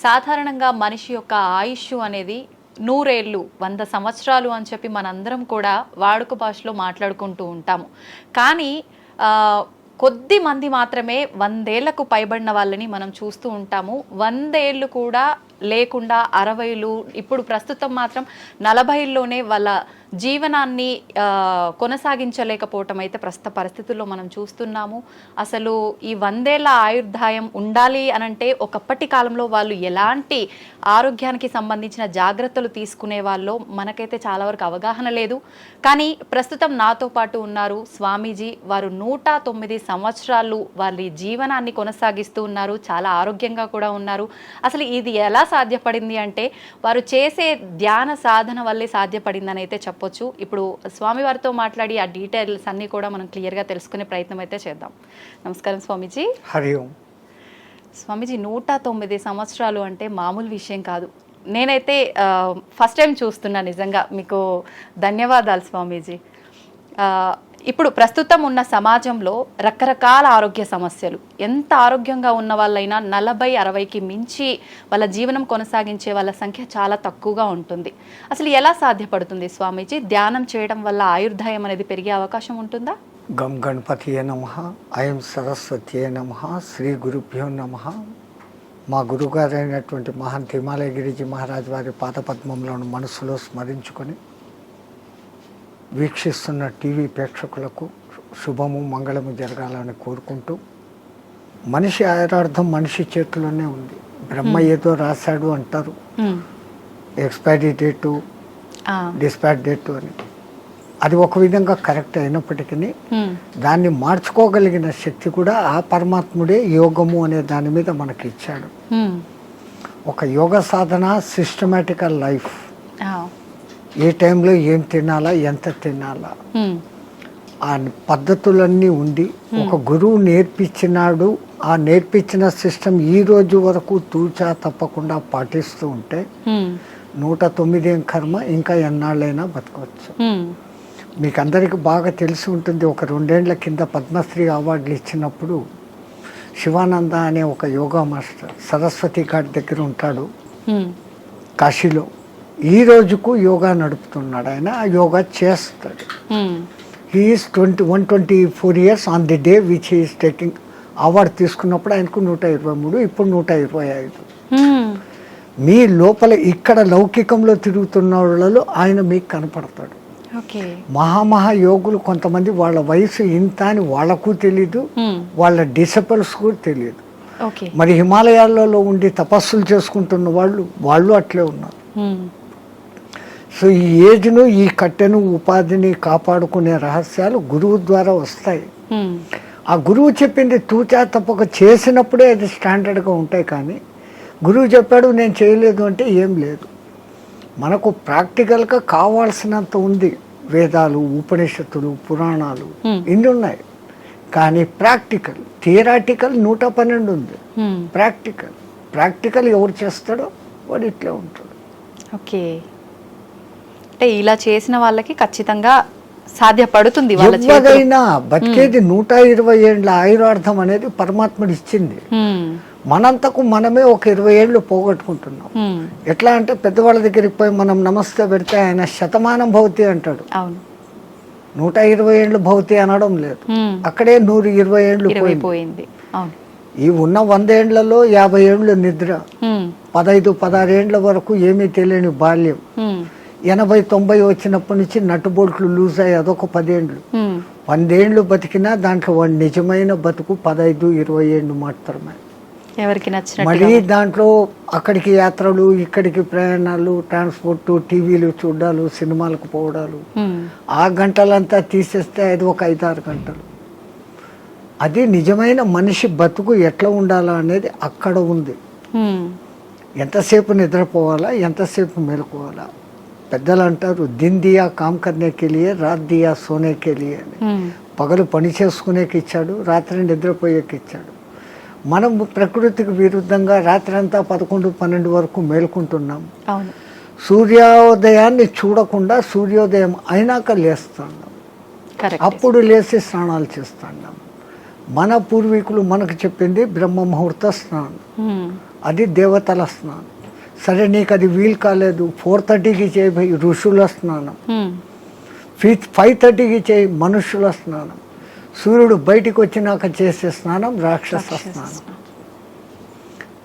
సాధారణంగా మనిషి యొక్క ఆయుష్ అనేది 100 ఏళ్ళు 100 సంవత్సరాలు అని చెప్పి మనందరం కూడా వాడుక భాషలో మాట్లాడుకుంటూ ఉంటాము. కానీ కొద్ది మంది మాత్రమే 100 ఏళ్లకు పైబడిన వాళ్ళని మనం చూస్తూ ఉంటాము. 100 ఏళ్ళు కూడా లేకుండా 60లు, ఇప్పుడు ప్రస్తుతం మాత్రం 40లోనే వాళ్ళ జీవనాన్ని కొనసాగించలేకపోవటం అయితే ప్రస్తుత పరిస్థితుల్లో మనం చూస్తున్నాము. అసలు ఈ 100 ఏళ్ల ఆయుర్దాయం ఉండాలి అనంటే ఒకప్పటి కాలంలో వాళ్ళు ఎలాంటి ఆరోగ్యానికి సంబంధించిన జాగ్రత్తలు తీసుకునే వాళ్ళో మనకైతే చాలా వరకు అవగాహన లేదు. కానీ ప్రస్తుతం నాతో పాటు ఉన్నారు స్వామీజీ. వారు 109 సంవత్సరాలు వారి జీవనాన్ని కొనసాగిస్తూ ఉన్నారు. చాలా ఆరోగ్యంగా కూడా ఉన్నారు. అసలు ఇది ఎలా సాధ్యపడింది అంటే వారు చేసే ధ్యాన సాధన వల్లే సాధ్యపడిందని అయితే చెప్పొచ్చు. ఇప్పుడు స్వామివారితో మాట్లాడి ఆ డీటెయిల్స్ అన్నీ కూడా మనం క్లియర్గా తెలుసుకునే ప్రయత్నం అయితే చేద్దాం. నమస్కారం స్వామీజీ. హరి ఓం. స్వామీజీ 109 సంవత్సరాలు అంటే మామూలు విషయం కాదు. నేనైతే ఫస్ట్ టైం చూస్తున్నా. నిజంగా మీకు ధన్యవాదాలు స్వామీజీ. ఇప్పుడు ప్రస్తుతం ఉన్న సమాజంలో రకరకాల ఆరోగ్య సమస్యలు, ఎంత ఆరోగ్యంగా ఉన్న వాళ్ళైనా 40-60కి మించి వాళ్ళ జీవనం కొనసాగించే వాళ్ళ సంఖ్య చాలా తక్కువగా ఉంటుంది. అసలు ఎలా సాధ్యపడుతుంది స్వామీజీ? ధ్యానం చేయడం వల్ల ఆయుర్దాయం అనేది పెరిగే అవకాశం ఉంటుందా? గం గణపతియే నమః, అయం సరస్వతియే నమః, శ్రీ గురుభ్యో నమః. మా గురుగారైనటువంటి మహంత్ హిమాలయగిరిజీ మహారాజ్ వారి పాదపద్మంలోని మనసులో స్మరించుకొని వీక్షిస్తున్న టీవీ ప్రేక్షకులకు శుభము మంగళము జరగాలని కోరుకుంటూ, మనిషి ఆయురార్థం మనిషి చేతిలోనే ఉంది. బ్రహ్మ ఏదో రాశాడు అంటారు, ఎక్స్పైరీ డేటు, డిస్పాచ్ డేటు అని. అది ఒక విధంగా కరెక్ట్ అయినప్పటికీ దాన్ని మార్చుకోగలిగిన శక్తి కూడా ఆ పరమాత్ముడే యోగము అనే దాని మీద మనకి ఇచ్చాడు. ఒక యోగ సాధన, సిస్టమేటికల్ లైఫ్, ఏ టైంలో ఏం తినాలా, ఎంత తినాలా, ఆ పద్ధతులన్నీ ఉండి ఒక గురువు నేర్పించినాడు. ఆ నేర్పించిన సిస్టమ్ ఈ రోజు వరకు తూచా తప్పకుండా పాటిస్తూ ఉంటే 109 ఏం కర్మ, ఇంకా ఎన్నాళ్ళైనా బతకవచ్చు. మీకు అందరికీ బాగా తెలిసి ఉంటుంది, ఒక 2 ఏళ్ల కింద పద్మశ్రీ అవార్డులు ఇచ్చినప్పుడు శివానంద అనే ఒక యోగా మాస్టర్ సరస్వతి ఘాట్ దగ్గర ఉంటాడు కాశీలో. ఈ రోజుకు యోగా నడుపుతున్నాడు ఆయన. ఆ యోగా చేస్తాడు. He's 124 years on the day which he's taking award. తీసుకున్నప్పుడు ఆయనకు 123, ఇప్పుడు 125. మీ లోపల ఇక్కడ లౌకికంలో తిరుగుతున్న వాళ్ళలో ఆయన మీకు కనపడతాడు. మహామహా యోగులు కొంతమంది వాళ్ళ వయసు ఇంత అని వాళ్ళకు తెలీదు, వాళ్ళ డిసిపుల్స్ కూడా తెలియదు. మరి హిమాలయాలలో ఉండి తపస్సులు చేసుకుంటున్న వాళ్ళు అట్లే ఉన్నారు. సో ఈ ఏజ్ను, ఈ కట్టెను, ఉపాధిని కాపాడుకునే రహస్యాలు గురువు ద్వారా వస్తాయి. ఆ గురువు చెప్పింది తూచా తప్పక చేసినప్పుడే అది స్టాండర్డ్గా ఉంటాయి. కానీ గురువు చెప్పాడు నేను చేయలేదు అంటే ఏం లేదు. మనకు ప్రాక్టికల్గా కావాల్సినంత ఉంది. వేదాలు, ఉపనిషత్తులు, పురాణాలు ఇన్ని ఉన్నాయి. కానీ ప్రాక్టికల్, థియరాటికల్ 112 ఉంది. ప్రాక్టికల్ ఎవరు చేస్తాడో వాడు ఇట్లే ఉంటాడు. ఓకే, అంటే ఇలా చేసిన వాళ్ళకి ఖచ్చితంగా సాధ్యపడుతుంది. ఎవరైనా బతికేది 120 ఏళ్ళ ఆయురార్థం అనేది పరమాత్ముడు ఇచ్చింది. మనంతకు మనమే ఒక 20 ఏళ్ళు పోగొట్టుకుంటున్నాం. ఎట్లా అంటే పెద్దవాళ్ళ దగ్గరికి పోయి మనం నమస్తే పెడితే ఆయన శతమానం భవతి అంటాడు. 120 ఏళ్ళు భవతి అనడం లేదు. అక్కడే 120 ఏళ్ళు పోయింది. ఈ ఉన్న 100 ఏళ్లలో 50 ఏళ్ళు నిద్ర, 15-16 ఏళ్ల వరకు ఏమీ తెలియని బాల్యం, 80-90 వచ్చినప్పటి నుంచి నట్టుబోట్లు లూజ్ అయ్యి అదొక 10 ఏళ్ళు. 100 ఏళ్ళు బతికినా దాంట్లో వాడి నిజమైన బతుకు 15-20 ఏళ్ళు మాత్రమే. ఎవరికి నచ్చిన మళ్ళీ దాంట్లో అక్కడికి యాత్రలు, ఇక్కడికి ప్రయాణాలు, ట్రాన్స్పోర్ట్, టీవీలు చూడాలు, సినిమాలకు పోవడాలు, ఆ గంటలంతా తీసేస్తే అది ఒక 5-6 గంటలు. అది నిజమైన మనిషి బతుకు ఎట్లా ఉండాలా అనేది అక్కడ ఉంది. ఎంతసేపు నిద్రపోవాలా, ఎంతసేపు మెలుకోవాలా. పెద్దలు అంటారు దిన్ దియా కామ్ కర్నేకి లియే, రాత్ దియా సోనేకి లియే అని. పగలు పని చేసుకునేకి ఇచ్చాడు, రాత్రి నిద్రపోయేకి ఇచ్చాడు. మనం ప్రకృతికి విరుద్ధంగా రాత్రి అంతా 11-12 వరకు మేలుకుంటున్నాం. సూర్యోదయాన్ని చూడకుండా సూర్యోదయం అయినాక లేస్తున్నాం. అప్పుడు లేచి స్నానాలు చేస్తున్నాం. మన పూర్వీకులు మనకు చెప్పింది బ్రహ్మ ముహూర్త స్నానం. అది దేవతల స్నానం. సరే నీకు అది వీలు కాలేదు, 4:30కి చేయి ఋషుల స్నానం, 5:30కి చేయి మనుషుల స్నానం, సూర్యుడు బయటికి వచ్చినాక చేసే స్నానం రాక్షస స్నానం.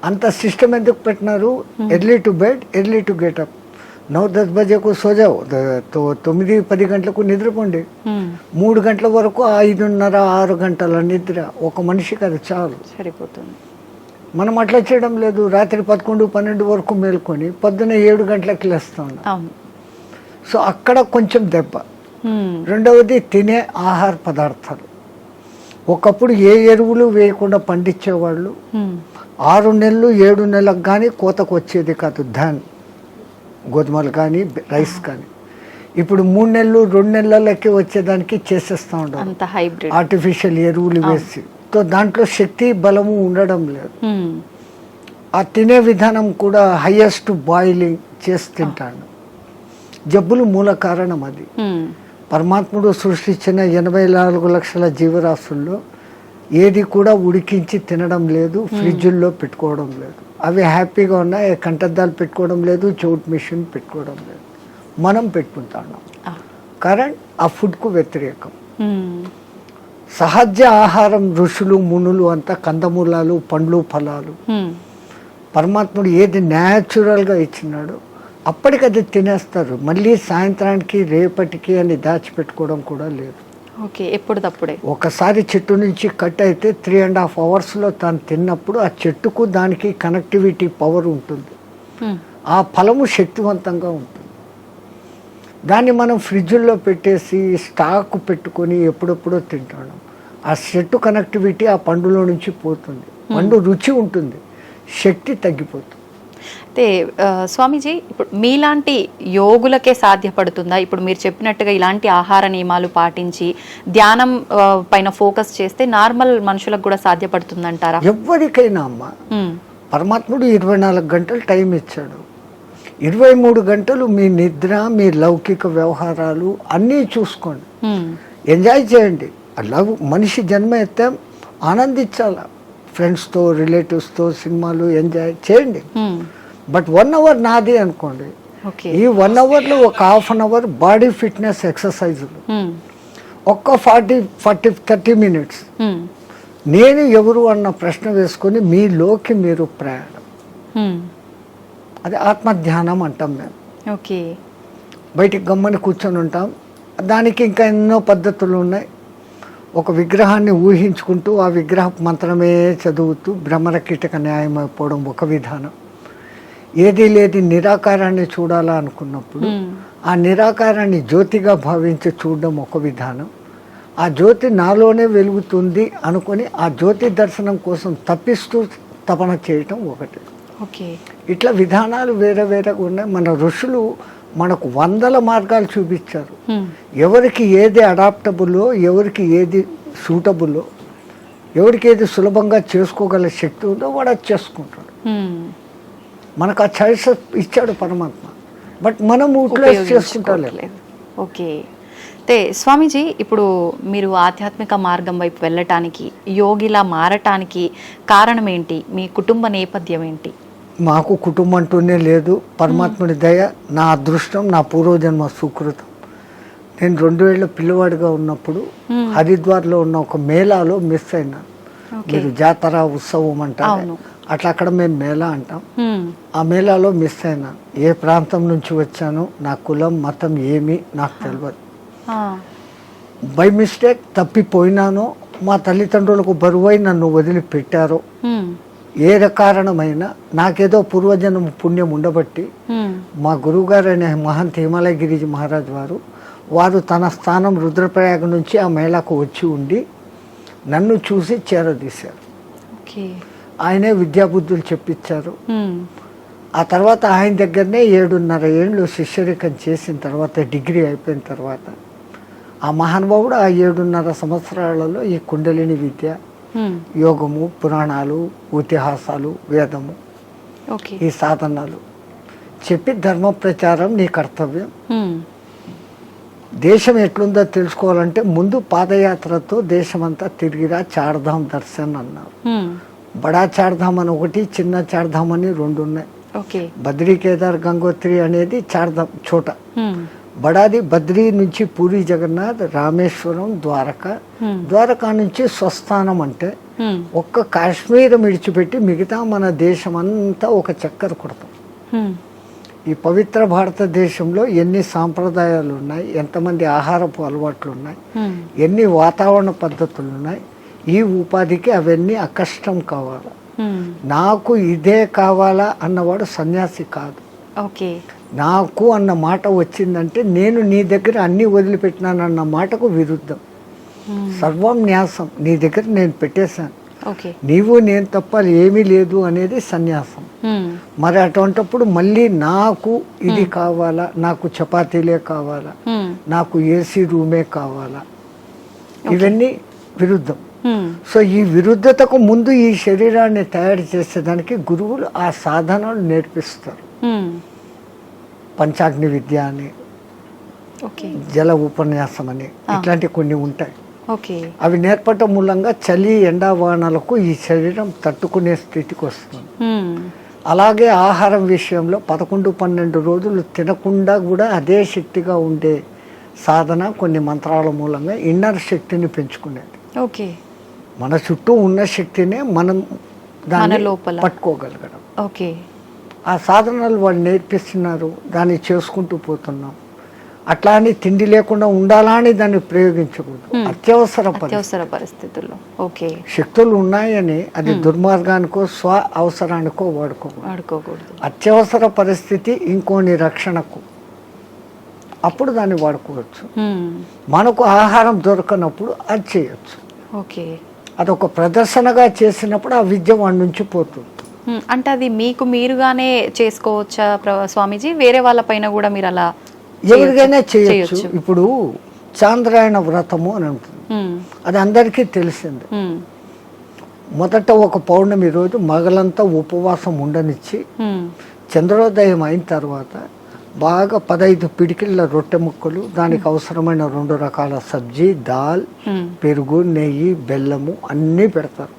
అంత సిస్టమ్ ఎందుకు పెట్టినారు? Early to bed, early to get up. 9-10 బజేకు సోజావు, 9-10 గంటలకు నిద్రపోండి, 3 గంటల వరకు 5:30-6 గంటల నిద్ర ఒక మనిషికి అది చాలు, సరిపోతుంది. మనం అట్లా చేయడం లేదు. రాత్రి 11-12 వరకు మేల్కొని పొద్దున్న 7 గంటలకు లేస్తా ఉన్నాం. సో అక్కడ కొంచెం దెబ్బ. రెండవది తినే ఆహార పదార్థాలు. ఒకప్పుడు ఏ ఎరువులు వేయకుండా పండించేవాళ్ళు. 6 నెలలు 7 నెలలకు కానీ కోతకు వచ్చేది కాదు ధాన్, గోధుమలు కానీ రైస్ కానీ. ఇప్పుడు 3 నెలలు 2 నెలలకి వచ్చేదానికి చేసేస్తూ ఉంటారు ఆర్టిఫిషియల్ ఎరువులు వేసి. సో దాంట్లో శక్తి బలము ఉండడం లేదు. ఆ తినే విధానం కూడా హైయెస్ట్ బాయిలింగ్ చేసి తింటాను. జబ్బులు మూల కారణం అది. పరమాత్ముడు సృష్టించిన 84 లక్షల జీవరాశుల్లో ఏది కూడా ఉడికించి తినడం లేదు, ఫ్రిడ్జుల్లో పెట్టుకోవడం లేదు. అవి హ్యాపీగా ఉన్నాయి, కంటద్దాలు పెట్టుకోవడం లేదు, చౌట్ మిషన్ పెట్టుకోవడం లేదు. మనం పెట్టుకుంటున్నాం. కరెంట్ ఆ ఫుడ్కు వ్యతిరేకం. సహజ ఆహారం ఋషులు మునులు అంతా కందమూలాలు, పండ్లు, ఫలాలు. పరమాత్ముడు ఏది న్యాచురల్గా ఇచ్చినాడో అప్పటికది తినేస్తారు. మళ్ళీ సాయంత్రానికి రేపటికి అని దాచిపెట్టుకోవడం కూడా లేదు. ఓకే, ఎప్పుడు తప్పుడే. ఒకసారి చెట్టు నుంచి కట్ అయితే 3.5 అవర్స్లో తాను తిన్నప్పుడు ఆ చెట్టుకు దానికి కనెక్టివిటీ పవర్ ఉంటుంది. ఆ ఫలము శక్తివంతంగా ఉంటుంది. దాన్ని మనం ఫ్రిడ్జ్లో పెట్టేసి స్టాక్ పెట్టుకొని ఎప్పుడెప్పుడో తింటాం. ఆ చెట్టు కనెక్టివిటీ ఆ పండులో నుంచి పోతుంది. పండు రుచి ఉంటుంది, శక్తి తగ్గిపోతుంది. అయితే స్వామీజీ, ఇప్పుడు మీలాంటి యోగులకే సాధ్యపడుతుందా? ఇప్పుడు మీరు చెప్పినట్టుగా ఇలాంటి ఆహార నియమాలు పాటించి ధ్యానం పైన ఫోకస్ చేస్తే నార్మల్ మనుషులకు కూడా సాధ్యపడుతుందంటారా? ఎవరికైనా అమ్మ, పరమాత్ముడు 24 గంటలు టైం ఇచ్చాడు. 23 గంటలు మీ నిద్ర, మీ లౌకిక వ్యవహారాలు అన్నీ చూసుకోండి, ఎంజాయ్ చేయండి. మనిషి జన్మ ఎత్తే ఆనందించాల. ఫ్రెండ్స్తో, రిలేటివ్స్తో సినిమాలు ఎంజాయ్ చేయండి. బట్ 1 అవర్ నాది అనుకోండి. ఈ 1 అవర్లో ఒక half an hour body fitness ఎక్సర్సైజులు, ఒక్క 30 మినిట్స్ నేను ఎవరు అన్న ప్రశ్న వేసుకొని మీలోకి మీరు ప్రయాణం. అది ఆత్మధ్యానం అంటాం మేము. ఓకే, బయటికి గమ్మని కూర్చొని ఉంటాం. దానికి ఇంకా ఎన్నో పద్ధతులు ఉన్నాయి. ఒక విగ్రహాన్ని ఊహించుకుంటూ ఆ విగ్రహ మంత్రమే చదువుతూ భ్రమర కీటక న్యాయం అయిపోవడం ఒక విధానం. ఏది లేదు నిరాకారాన్ని చూడాలా అనుకున్నప్పుడు ఆ నిరాకారాన్ని జ్యోతిగా భావించి చూడడం ఒక విధానం. ఆ జ్యోతి నాలోనే వెలుగుతుంది అనుకొని ఆ జ్యోతి దర్శనం కోసం తప్పిస్తూ తపన చేయటం ఒకటి. ఇట్లా విధానాలు వేరే వేరేగా ఉన్నాయి. మన ఋషులు మనకు 100 మార్గాలు చూపించారు. ఎవరికి ఏది అడాప్టబుల్లో, ఎవరికి ఏది సూటబుల్లో, ఎవరికి ఏది సులభంగా చేసుకోగల శక్తి ఉందో వాడు అది చేసుకుంటాడు. మనకు ఆ చాయిస్ ఇచ్చాడు పరమాత్మ. బట్ మనం యూటిలైజ్ చేసుకుంటలేదు. ఓకే. అయితే స్వామీజీ, ఇప్పుడు మీరు ఆధ్యాత్మిక మార్గం వైపు వెళ్ళటానికి, యోగిలా మారటానికి కారణం ఏంటి? మీ కుటుంబ నేపథ్యం ఏంటి? మాకు కుటుంబం అంటూనే లేదు. పరమాత్ముడి దయ, నా అదృష్టం, నా పూర్వజన్మ సుకృతం. నేను 2000 పిల్లవాడిగా ఉన్నప్పుడు హరిద్వార్లో ఉన్న ఒక మేళాలో మిస్ అయినా. మీరు జాతర ఉత్సవం అంటారు, అట్లా అక్కడ మేము మేళా అంటాం. ఆ మేళాలో మిస్ అయినా. ఏ ప్రాంతం నుంచి వచ్చానో, నా కులం మతం ఏమీ నాకు తెలియదు. బై మిస్టేక్ తప్పిపోయినానో, మా తల్లిదండ్రులకు బరువై నన్ను వదిలిపెట్టారో, ఏ కారణమైనా నాకేదో పూర్వజన్మ పుణ్యం ఉండబట్టి మా గురువుగారు అనే మహంత్ హిమాలయ గిరిజీ మహారాజ్ వారు తన స్థానం రుద్రప్రయాగ నుంచి ఆ మేళాకు వచ్చి ఉండి నన్ను చూసి చేరదీశారు. ఆయనే విద్యాబుద్ధులు చెప్పించారు. ఆ తర్వాత ఆయన దగ్గరనే 7.5 ఏళ్ళు శిష్యరికం చేసిన తర్వాత, డిగ్రీ అయిపోయిన తర్వాత ఆ మహానుభావుడు ఆ 7.5 సంవత్సరాలలో ఈ కుండలిని విద్య, యోగము, పురాణాలు, ఇతిహాసాలు, వేదము, ఈ సాధనాలు చెప్పి ధర్మ ప్రచారం నీ కర్తవ్యం. దేశం ఎట్లుందో తెలుసుకోవాలంటే ముందు పాదయాత్రతో దేశమంతా తిరిగిరా, చార్ధామ్ దర్శన్ అన్నారు. బడా చార్ధామ్ అని ఒకటి, చిన్న చార్ధామ్ అని 2 ఉన్నాయి. ఓకే. బద్రీ, కేదార్, గంగోత్రి అనేది చార్ధామ్ చోట. బడాది బద్రీ నుంచి పూరి జగన్నాథ్, రామేశ్వరం, ద్వారకా నుంచి స్వస్థానం. అంటే ఒక్క కాశ్మీర్ విడిచిపెట్టి మిగతా మన దేశం అంతా ఒక చక్కర కొడతాం. ఈ పవిత్ర భారతదేశంలో ఎన్ని సాంప్రదాయాలు ఉన్నాయి, ఎంతమంది ఆహారపు అలవాట్లు ఉన్నాయి, ఎన్ని వాతావరణ పద్ధతులు ఉన్నాయి. ఈ ఉపాధికి అవన్నీ అకష్టం కావాలి. నాకు ఇదే కావాలా అన్నవాడు సన్యాసి కాదు. ఓకే. నాకు అన్న మాట వచ్చిందంటే నేను నీ దగ్గర అన్ని వదిలిపెట్టినానన్న మాటకు విరుద్ధం. సర్వం న్యాసం, నీ దగ్గర నేను పెట్టేశాను, నీవు నేను తప్ప ఏమీ లేదు అనేది సన్యాసం. మరి అటువంటిప్పుడు మళ్ళీ నాకు ఇది కావాలా, నాకు చపాతీలే కావాలా, నాకు ఏసీ రూమే కావాలా, ఇవన్నీ విరుద్ధం. సో ఈ విరుద్ధతకు ముందు ఈ శరీరాన్ని తయారు చేసేదానికి గురువులు ఆ సాధనలు నేర్పిస్తారు. పంచాగ్ని విద్య అని, జల ఉపన్యాసం అని, ఇట్లాంటి కొన్ని ఉంటాయి. అవి నేర్పటం మూలంగా చలి ఎండావానలకు ఈ శరీరం తట్టుకునే స్థితికి వస్తుంది. అలాగే ఆహారం విషయంలో 11-12 రోజులు తినకుండా కూడా అదే శక్తిగా ఉండే సాధన కొన్ని మంత్రాల మూలంగా ఇన్నర్ శక్తిని పెంచుకునేది. ఓకే. మన చుట్టూ ఉన్న శక్తినే మనం దాన్ని పట్టుకోగలగడం. ఓకే. ఆ సాధనలు వాళ్ళు నేర్పిస్తున్నారు, దాన్ని చేసుకుంటూ పోతున్నాం. అట్లా అని తిండి లేకుండా ఉండాలా అని దాన్ని ప్రయోగించకూడదు. అత్యవసర పరిస్థితుల్లో ఓకే శక్తులు ఉన్నాయని అది దుర్మార్గానికో స్వ అవసరానికో వాడుకోకూడదు. అత్యవసర పరిస్థితి ఇంకోని రక్షణకు, అప్పుడు దాన్ని వాడుకోవచ్చు. మనకు ఆహారం దొరకనప్పుడు అది చేయొచ్చు. ఓకే. అదొక ప్రదర్శనగా చేసినప్పుడు ఆ విద్య వాడి నుంచి పోతుంది. అంటే అది మీకు మీరుగానే చేసుకోవచ్చా స్వామీజీ? వేరే వాళ్ళ పైన కూడా మీరు అలా ఎవరికైనా చేయొచ్చు. ఇప్పుడు చాంద్రాయణ వ్రతము అని ఉంటుంది, అది అందరికీ తెలిసింది. మొదట ఒక పౌర్ణమి రోజు మగలంతా ఉపవాసం ఉండనిచ్చి చంద్రోదయం అయిన తర్వాత బాగా 15 పిడికిళ్ళ రొట్టె ముక్కలు, దానికి అవసరమైన 2 రకాల సబ్జీ, దాల్, పెరుగు, నెయ్యి, బెల్లము అన్నీ పెడతారు.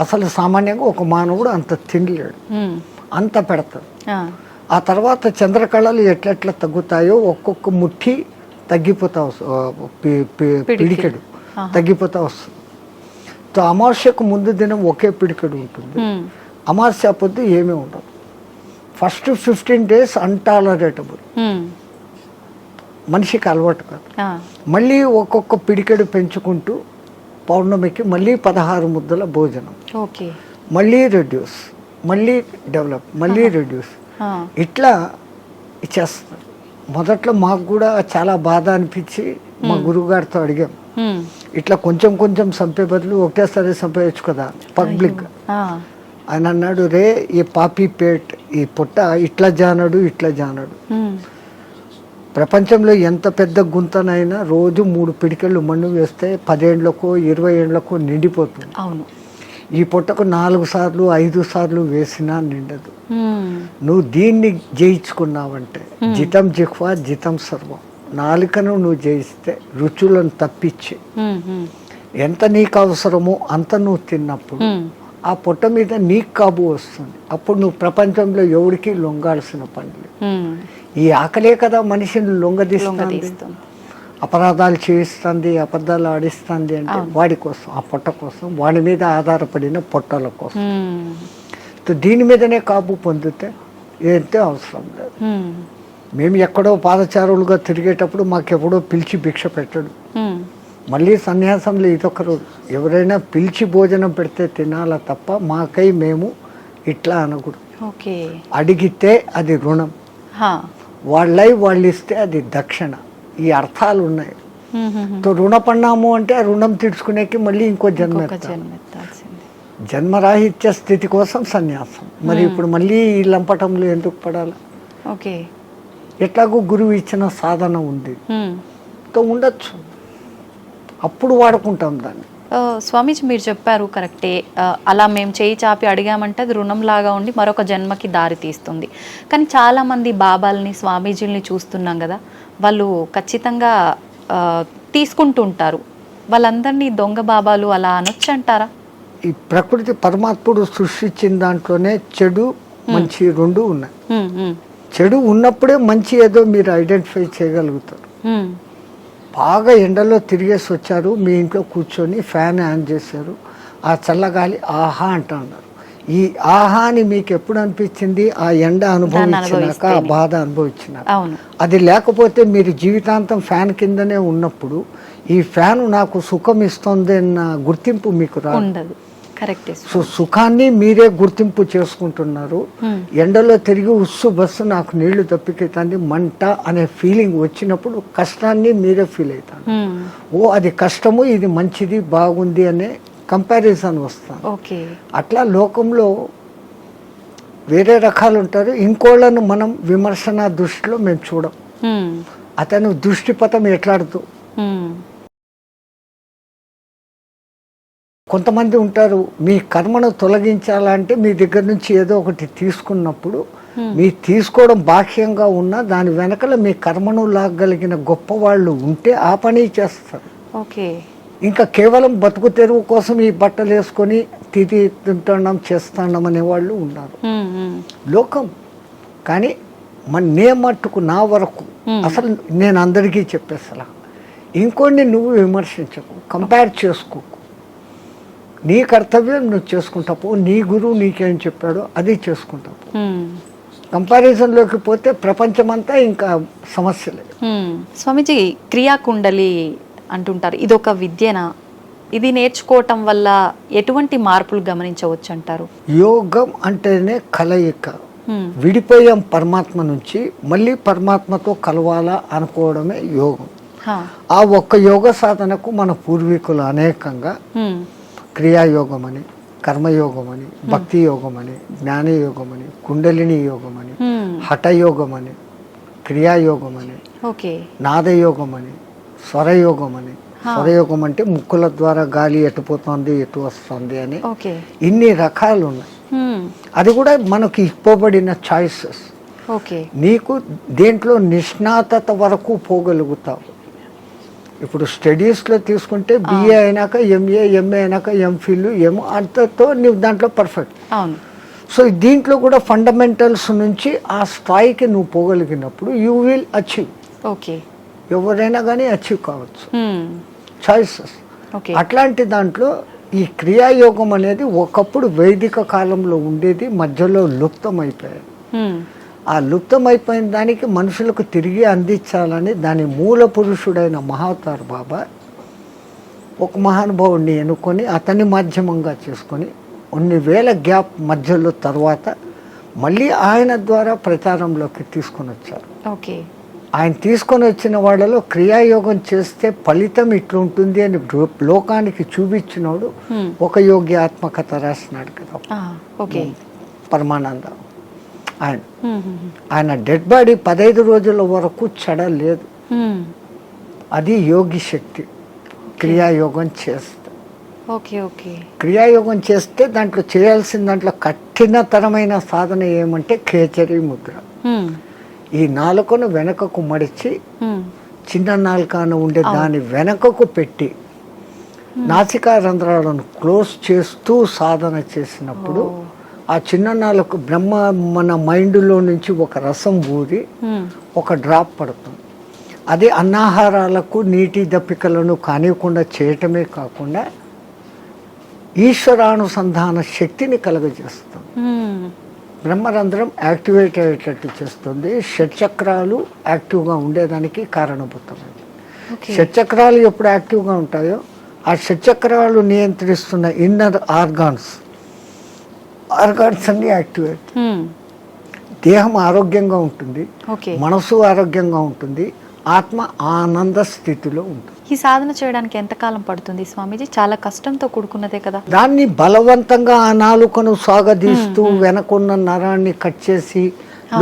అసలు సామాన్యంగా ఒక మానవుడు అంత తినలేడు, అంత పెడతారు. ఆ తర్వాత చంద్రకళలు ఎట్లెట్లా తగ్గుతాయో ఒక్కొక్క ముఠి తగ్గిపోతా పిడికెడు తగ్గిపోతా వస్తుంది. అమావాస్యకు ముందు దినం ఒకే పిడికెడు ఉంటుంది, అమావాస్య పొద్దు ఏమీ ఉండదు. ఫస్ట్ 15 days అన్టాలరేటబుల్, మనిషికి అలవాటు కాదు. మళ్ళీ ఒక్కొక్క పిడికెడు పెంచుకుంటూ పౌర్ణమికి మళ్ళీ 16 ముద్దల భోజనం, మళ్ళీ రెడ్యూస్, మళ్ళీ డెవలప్, మళ్ళీ రెడ్యూస్, ఇట్లా ఇచ్చేస్తారు. మొదట్లో మాకు కూడా చాలా బాధ అనిపించి మా గురువుగారితో అడిగాం, ఇట్లా కొంచెం కొంచెం చంపే బదులు ఒకటేసారి చంపేయచ్చు కదా పబ్లిక్. ఆయన అన్నాడు, రే ఈ పాపీ పేట్, ఈ పుట్ట ఇట్లా జానడు ఇట్లా జానడు. ప్రపంచంలో ఎంత పెద్ద గుంతనైనా రోజు 3 పిడికెళ్ళు మన్ను వేస్తే 10 ఏళ్లకో 20 ఏళ్లకో నిండిపోతుంది. అవును. ఈ పుట్టకు 4 సార్లు 5 సార్లు వేసినా నిండదు. నువ్వు దీన్ని జయించుకున్నావంటే జితం జిహ్వా జితం సర్వం, నాలుకను నువ్వు జయిస్తే రుచులను తప్పించి ఎంత నీకు అవసరమో అంత నువ్వు తిన్నప్పుడు ఆ పొట్ట మీద నీకు కాబు వస్తుంది. అప్పుడు నువ్వు ప్రపంచంలో ఎవరికి లొంగాల్సిన పని లేదు. ఈ ఆకలే కదా మనిషిని లొంగదీస్తుంది, అపరాధాలు చేయిస్తుంది, అబద్ధాలు ఆడిస్తుంది. అంటే వాడి కోసం, ఆ పొట్ట కోసం, వాడి మీద ఆధారపడిన పొట్టల కోసం. దీని మీదనే కాపు పొందితే ఏంటే అవసరం లేదు. మేము ఎక్కడో పాదచారులుగా తిరిగేటప్పుడు మాకెప్పుడో పిలిచి భిక్ష పెట్టడు. మళ్ళీ సన్యాసంలో ఇదొక రోజు ఎవరైనా పిలిచి భోజనం పెడితే తినాలా తప్ప మాకై మేము ఇట్లా అనకూడదు. అడిగితే అది రుణం, వాళ్ళై వాళ్ళు ఇస్తే అది దక్షిణ. ఈ అర్థాలు ఉన్నాయి. రుణపడినాము అంటే ఆ రుణం తీర్చుకునేకి మళ్ళీ ఇంకో జన్మ, జన్మరాహిత్య స్థితి కోసం సన్యాసం. మరి ఇప్పుడు మళ్ళీ ఈ లంపటంలో ఎందుకు పడాలి? ఎట్లాగో గురువు ఇచ్చిన సాధన ఉంది, ఉండొచ్చు, అప్పుడు వాడుకుంటాం దాన్ని. స్వామీజీ మీరు చెప్పారు కరెక్టే, అలా మేము చేయి చాపి అడిగామంటే అది రుణంలాగా ఉండి మరొక జన్మకి దారి తీస్తుంది. కానీ చాలామంది బాబాల్ని స్వామీజీల్ని చూస్తున్నాం కదా, వాళ్ళు ఖచ్చితంగా తీసుకుంటుంటారు. వాళ్ళందరినీ దొంగ బాబాలు అలా అనొచ్చు అంటారా? ఈ ప్రకృతి పరమాత్ముడు సృష్టించిన దాంట్లోనే చెడు మంచి రెండు ఉన్నాయి. చెడు ఉన్నప్పుడే మంచి ఏదో మీరు ఐడెంటిఫై చేయగలుగుతారు. బాగా ఎండలో తిరిగేసి వచ్చారు, మీ ఇంట్లో కూర్చొని ఫ్యాన్ ఆన్ చేశారు, ఆ చల్లగాలి ఆహా అంటున్నారు. ఈ ఆహా అని మీకు ఎప్పుడు అనిపించింది? ఆ ఎండ అనుభవించినాక, ఆ బాధ అనుభవించినాక. అది లేకపోతే మీరు జీవితాంతం ఫ్యాన్ కిందనే ఉన్నప్పుడు ఈ ఫ్యాన్ నాకు సుఖం ఇస్తుంది అన్న గుర్తింపు మీకు రాదు. సో సుఖాన్ని మీరే గుర్తింపు చేసుకుంటున్నారు. ఎండలో తిరిగి ఉస్సు బస్సు నాకు నీళ్లు తప్పికెత్తంది మంట అనే ఫీలింగ్ వచ్చినప్పుడు కష్టాన్ని మీరే ఫీల్ అవుతారు. ఓ అది కష్టము, ఇది మంచిది బాగుంది అనే కంపారిజన్ వస్తాను. అట్లా లోకంలో వేరే రకాలు ఉంటారు. ఇంకోళ్ళను మనం విమర్శన దృష్టిలో మేము చూడం. అతను దృష్టిపథం ఎట్లాడుతూ కొంతమంది ఉంటారు, మీ కర్మను తొలగించాలంటే మీ దగ్గర నుంచి ఏదో ఒకటి తీసుకున్నప్పుడు మీ తీసుకోవడం బాహ్యంగా ఉన్నా దాని వెనకల మీ కర్మను లాగలిగిన గొప్ప వాళ్ళు ఉంటే ఆ పని చేస్తారు. ఇంకా కేవలం బతుకు తెరువు కోసం ఈ బట్టలు వేసుకొని తింటున్నాం చేస్తున్నాం అనే వాళ్ళు ఉన్నారు లోకం. కానీ నే మట్టుకు నా వరకు అసలు నేను అందరికీ చెప్పేసలా, ఇంకోని నువ్వు విమర్శించకు, కంపేర్ చేసుకోకు. నీ కర్తవ్యం నువ్వు చేసుకుంటావు, నీ గురువు నీకేం చెప్పాడో అది చేసుకుంటావు. కంపారిజన్లోకి పోతే ప్రపంచమంతా ఇంకా సమస్యలే. స్వామీజీ, క్రియాకుండలి అంటుంటారు, ఇది ఒక విద్యనా? ఇది నేర్చుకోవటం వల్ల ఎటువంటి మార్పులు గమనించవచ్చు అంటారు? యోగం అంటేనే కలయిక. విడిపోయాం పరమాత్మ నుంచి, మళ్ళీ పరమాత్మతో కలవాలా అనుకోవడమే యోగం. ఆ ఒక్క యోగ సాధనకు మన పూర్వీకులు అనేకంగా క్రియాయోగం అని, కర్మయోగం అని, భక్తి యోగం అని, జ్ఞానయోగం అని, కుండలిని యోగం అని, హఠయోగం అని, క్రియాయోగం అని, నాదయోగం అని, స్వరయోగం అని. స్వరయోగం అంటే ముక్కుల ద్వారా గాలి ఎటుపోతుంది ఎటు వస్తుంది అని ఇన్ని రకాలు ఉన్నాయి. అది కూడా మనకు ఇవ్వబడిన చాయిసెస్. నీకు దేంట్లో నిష్ణాతత వరకు పోగలుగుతావు. ఇప్పుడు స్టడీస్లో తీసుకుంటే బిఏ అయినాక ఎంఏ, ఎంఏ అయినాక ఎంఫిల్, అంతతో నువ్వు దాంట్లో పర్ఫెక్ట్. సో దీంట్లో కూడా ఫండమెంటల్స్ నుంచి ఆ స్థాయికి నువ్వు పోగలిగినప్పుడు యూ విల్ అచీవ్. ఎవరైనా కానీ అచీవ్ కావచ్చు. చాయిసెస్. అట్లాంటి దాంట్లో ఈ క్రియాయోగం అనేది ఒకప్పుడు వైదిక కాలంలో ఉండేది, మధ్యలో లుప్తమైపోయాయి. ఆ లుప్తమైపోయిన దానికి మనుషులకు తిరిగి అందించాలని దాని మూల పురుషుడైన మహావతార్ బాబా ఒక మహానుభావుడిని ఎన్నుకొని అతన్ని మాధ్యమంగా చేసుకొని కొన్ని వేల గ్యాప్ మధ్యలో తర్వాత మళ్ళీ ఆయన ద్వారా ప్రచారంలోకి తీసుకొని వచ్చారు. ఆయన తీసుకొని వచ్చిన వాళ్ళలో క్రియాయోగం చేస్తే ఫలితం ఇట్లుంటుంది అని లోకానికి చూపించినోడు ఒక యోగి ఆత్మకథ రాసినాడు కదా పరమానంద. ఆయన డెడ్ బాడీ 15 రోజుల వరకు చెడలేదు. అది యోగి శక్తి. క్రియాయోగం చేస్తే క్రియాయోగం చేస్తే దాంట్లో చేయాల్సిన దాంట్లో కఠినతరమైన సాధన ఏమంటే ఖేచరీ ముద్ర. ఈ నాలుకను వెనకకు మడిచి చిన్న నాలుకను ఉండే దాని వెనకకు పెట్టి నాసికా రంధ్రాలను క్లోజ్ చేస్తూ సాధన చేసినప్పుడు ఆ చిన్న నాలుగు బ్రహ్మ మన మైండ్లో నుంచి ఒక రసం ఊరి ఒక డ్రాప్ పడుతుంది. అది అన్నాహారాలకు నీటి దప్పికలను కానివ్వకుండా చేయటమే కాకుండా ఈశ్వరానుసంధాన శక్తిని కలుగజేస్తుంది. బ్రహ్మరంధ్రం యాక్టివేట్ అయ్యేటట్టు చేస్తుంది. షట్చక్రాలు యాక్టివ్గా ఉండేదానికి కారణభూతమైంది. షట్చక్రాలు ఎప్పుడు యాక్టివ్గా ఉంటాయో ఆ షట్చక్రాలు నియంత్రిస్తున్న ఇన్నర్ ఆర్గాన్స్ అన్ని యాక్టివేట్. దేహం ఆరోగ్యంగా ఉంటుంది, మనసు ఆరోగ్యంగా ఉంటుంది, ఆత్మ ఆనంద స్థితిలో ఉంటుంది. ఈ సాధన చేయడానికి ఎంత కాలం పడుతుంది స్వామీజీ? చాలా కష్టంతో కూడుకున్నదే కదా. దాన్ని బలవంతంగా ఆ నాలుకను సాగదీస్తూ వెనకున్న నరాన్ని కట్ చేసి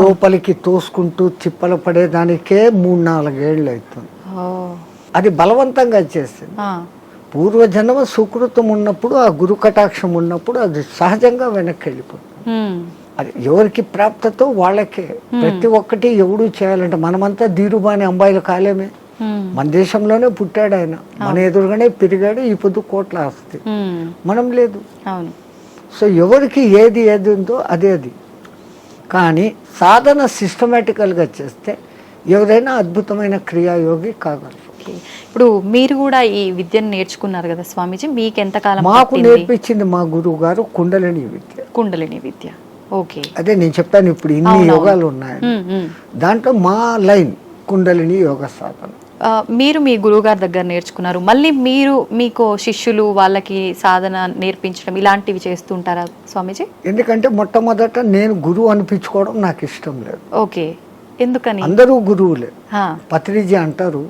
లోపలికి తోసుకుంటూ తిప్పలు పడేదానికే 3-4 ఏళ్ళు అవుతుంది. అది బలవంతంగా చేసింది. పూర్వజన్మ సుకృతం ఉన్నప్పుడు, ఆ గురు కటాక్షం ఉన్నప్పుడు అది సహజంగా వెనక్కి వెళ్ళిపోతుంది. అది ఎవరికి ప్రాప్తతో వాళ్ళకే. ప్రతి ఒక్కటి ఎవడు చేయాలంటే మనమంతా ధీరుబాని అంబాయిలు కాలేమే. మన దేశంలోనే పుట్టాడు ఆయన, మన ఎదురుగానే పెరిగాడు, ఈ పొద్దు కోట్ల ఆస్తి, మనం లేదు. అవును. సో ఎవరికి ఏది ఏది ఉందో అదే అది. కానీ సాధన సిస్టమేటికల్గా చేస్తే ఎవరైనా అద్భుతమైన క్రియాయోగి కాగలరు. ఇప్పుడు మీరు కూడా ఈ విద్యను నేర్చుకున్నారు కదా స్వామీజీ, మీకు ఎంతకాలం మాకు నేర్పించింది మా గురువు గారు కుండలిని విద్య. కుండలిని విద్య, ఓకే. అదే నేను చెప్పాను ఇప్పుడు ఇన్ని యోగాలు ఉన్నాయి, దాంట్లో మా లైన్ కుండలిని యోగ సాధన. మీరు మీ గురువు గారి దగ్గర నేర్చుకున్నారు, మళ్ళీ మీరు మీకు శిష్యులు వాళ్ళకి సాధన నేర్పించడం ఇలాంటివి చేస్తుంటారా స్వామీజీ? ఎందుకంటే మొట్టమొదట నేను గురువు అనిపించుకోవడం నాకు ఇష్టం లేదు. ఓకే, ఎందుకని? అందరూ గురువులే. పత్రిజీ అంటారు,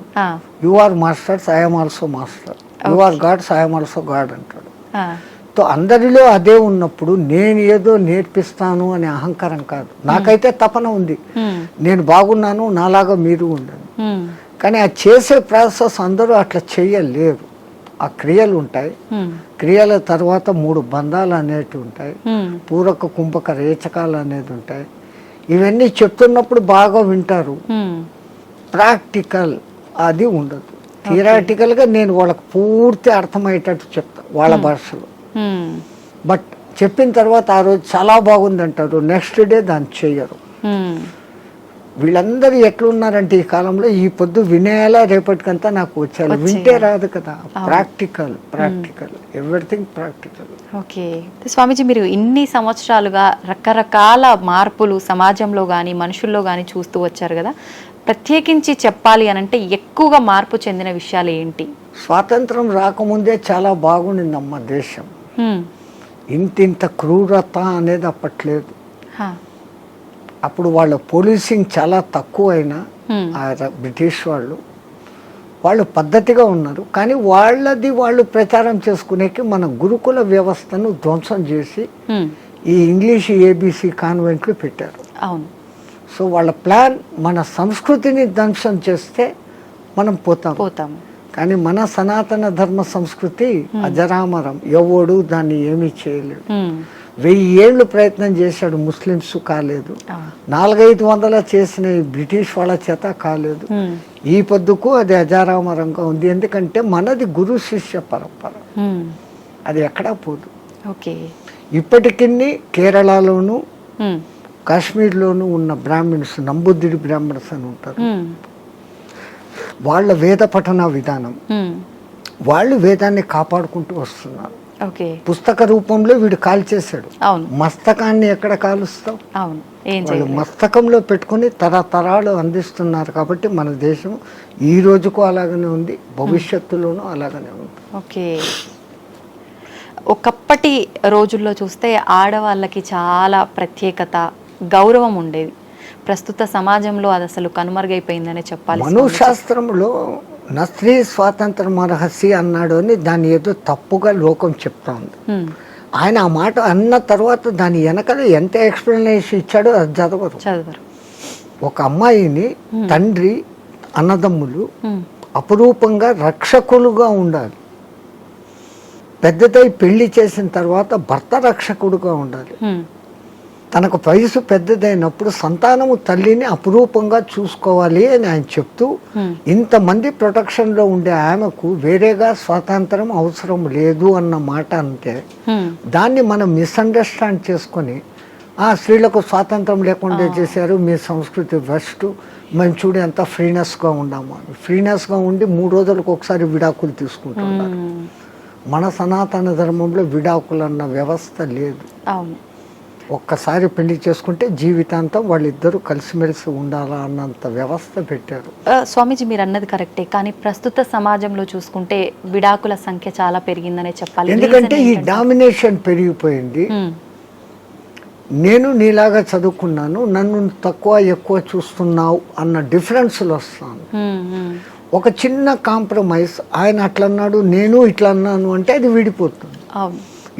you are masters, I'm also master, you are gods, I'm also god అంటాడు. సో అందరిలో అదే ఉన్నప్పుడు నేను ఏదో నేర్పిస్తాను అనే అహంకారం కాదు. నాకైతే తపన ఉంది, నేను బాగున్నాను, నాలాగా మీరు ఉండండి. కానీ ఆ చేసే ప్రాసెస్ అందరూ అట్లా చేయలేరు. ఆ క్రియలు ఉంటాయి, క్రియల తర్వాత 3 బంధాలు అనేటివి ఉంటాయి, పూరక కుంభక రేచకాలు అనేది ఉంటాయి. ఇవన్నీ చెప్తున్నప్పుడు బాగా వింటారు, ప్రాక్టికల్ అది ఉండదు. థియరాటికల్గా నేను వాళ్ళకి పూర్తి అర్థమయ్యేటట్టు చెప్తా వాళ్ళ భాషలో. బట్ చెప్పిన తర్వాత ఆ రోజు చాలా బాగుంది అంటారు, నెక్స్ట్ డే దాన్ని చెయ్యరు. వీళ్ళందరూ ఎట్లున్నారంటే ఈ కాలంలో ఈ పొద్దు వినేలా రేపటికంతా నాకు వచ్చారు, వింటే రాదు కదా. Practical, practical, everything practical. Okay Swamiji, మీరు ఇన్ని సంవత్సరాలుగా రకరకాల మార్పులు సమాజంలో కానీ మనుషుల్లో కానీ చూస్తూ వచ్చారు కదా, ప్రత్యేకించి చెప్పాలి అని అంటే ఎక్కువగా మార్పు చెందిన విషయాలు ఏంటి? స్వాతంత్రం రాకముందే చాలా బాగుండిందమ్మ దేశం. ఇంత క్రూరత అనేది అప్పట్లేదు. అప్పుడు వాళ్ళ పోలీసింగ్ చాలా తక్కువైనా బ్రిటిష్ వాళ్ళు పద్ధతిగా ఉన్నారు. కానీ వాళ్ళది వాళ్ళు ప్రచారం చేసుకునేకి మన గురుకుల వ్యవస్థను ధ్వంసం చేసి ఈ ఇంగ్లీష్ ఏబిసి కాన్వెంట్లు పెట్టారు. అవును. సో వాళ్ళ ప్లాన్ మన సంస్కృతిని ధ్వంసం చేస్తే మనం పోతాము. కానీ మన సనాతన ధర్మ సంస్కృతి అజరామరం, ఎవడు దాన్ని ఏమీ చేయలేడు. 1000 ఏళ్ళు ప్రయత్నం చేశాడు, ముస్లిమ్స్ కాలేదు. 400-500 చేసిన బ్రిటిష్ వాళ్ళ చేత కాలేదు. ఈ పొద్దుకు అది అజరామరంగా ఉంది. ఎందుకంటే మనది గురు శిష్య పరంపర, అది ఎక్కడా పోదు. ఇప్పటికీ కేరళలోను కాశ్మీర్లోను ఉన్న బ్రాహ్మిన్స్, నంబుద్ధిడి బ్రాహ్మణ్స్ అని ఉంటారు, వాళ్ళ వేద పఠన విధానం, వాళ్ళు వేదాన్ని కాపాడుకుంటూ వస్తున్నారు. పుస్తక రూపంలో వీడు కాల్చేశాడు, మస్తకాన్ని ఎక్కడ కాలుస్తావు? వాళ్ళు మస్తకంలో పెట్టుకుని తరతరాలు అందిస్తున్నారు. కాబట్టి మన దేశం ఈ రోజుకు అలాగనే ఉంది, భవిష్యత్తులోనూ అలాగనే ఉంది. ఓకే. ఒకప్పటి రోజుల్లో చూస్తే ఆడవాళ్ళకి చాలా ప్రత్యేకత, గౌరవం ఉండేది. ప్రస్తుత సమాజంలో అది అసలు కనుమరుగైపోయిందనే చెప్పాలి. మనుశాస్త్రంలో నా స్త్రీ స్వాతంత్రం రహస్య అన్నాడు అని దాన్ని ఏదో తప్పుగా లోకం చెప్తా ఉంది. ఆయన ఆ మాట అన్న తర్వాత దాని వెనకాల ఎంత ఎక్స్ప్లెనేషన్ ఇచ్చాడో అది చదవరు. ఒక అమ్మాయిని తండ్రి, అన్నదమ్ములు అపురూపంగా రక్షకులుగా ఉండాలి. పెద్దదై పెళ్లి చేసిన తర్వాత భర్త రక్షకుడుగా ఉండాలి. తనకు వయసు పెద్దదైనప్పుడు సంతానము తల్లిని అపురూపంగా చూసుకోవాలి అని ఆయన చెప్తూ, ఇంతమంది ప్రొటెక్షన్లో ఉండే ఆమెకు వేరేగా స్వాతంత్రం అవసరం లేదు అన్న మాట అంటే దాన్ని మనం మిస్అండర్స్టాండ్ చేసుకొని స్త్రీలకు స్వాతంత్రం లేకుండా చేశారు, మీ సంస్కృతి ఫస్ట్, మేము చూడు ఎంత ఫ్రీనెస్గా ఉన్నాము అని. ఫ్రీనెస్గా ఉండి 3 రోజులకు ఒకసారి విడాకులు తీసుకుంటున్నారు. మన సనాతన ధర్మంలో విడాకులు అన్న వ్యవస్థ లేదు. ఒక్కసారి పెళ్లి చేసుకుంటే జీవితాంతం వాళ్ళిద్దరూ కలిసిమెలిసి ఉండాలా అన్నంత వ్యవస్థ పెట్టారు. స్వామీజీ, మీరు అన్నది కరెక్టే, కానీ ప్రస్తుత సమాజంలో చూసుకుంటే విడాకుల సంఖ్య చాలా పెరిగిందనే చెప్పాలి. ఎందుకంటే ఈ డామినేషన్ పెరిగిపోయింది. నేను నీలాగా చదువుకున్నాను, నన్ను తక్కువ ఎక్కువ చూస్తున్నావు అన్న డిఫరెన్స్లు వస్తాను. ఒక చిన్న కాంప్రమైజ్, ఆయన అట్లా అన్నాడు నేను ఇట్లా అన్నాను అంటే అది విడిపోతుంది.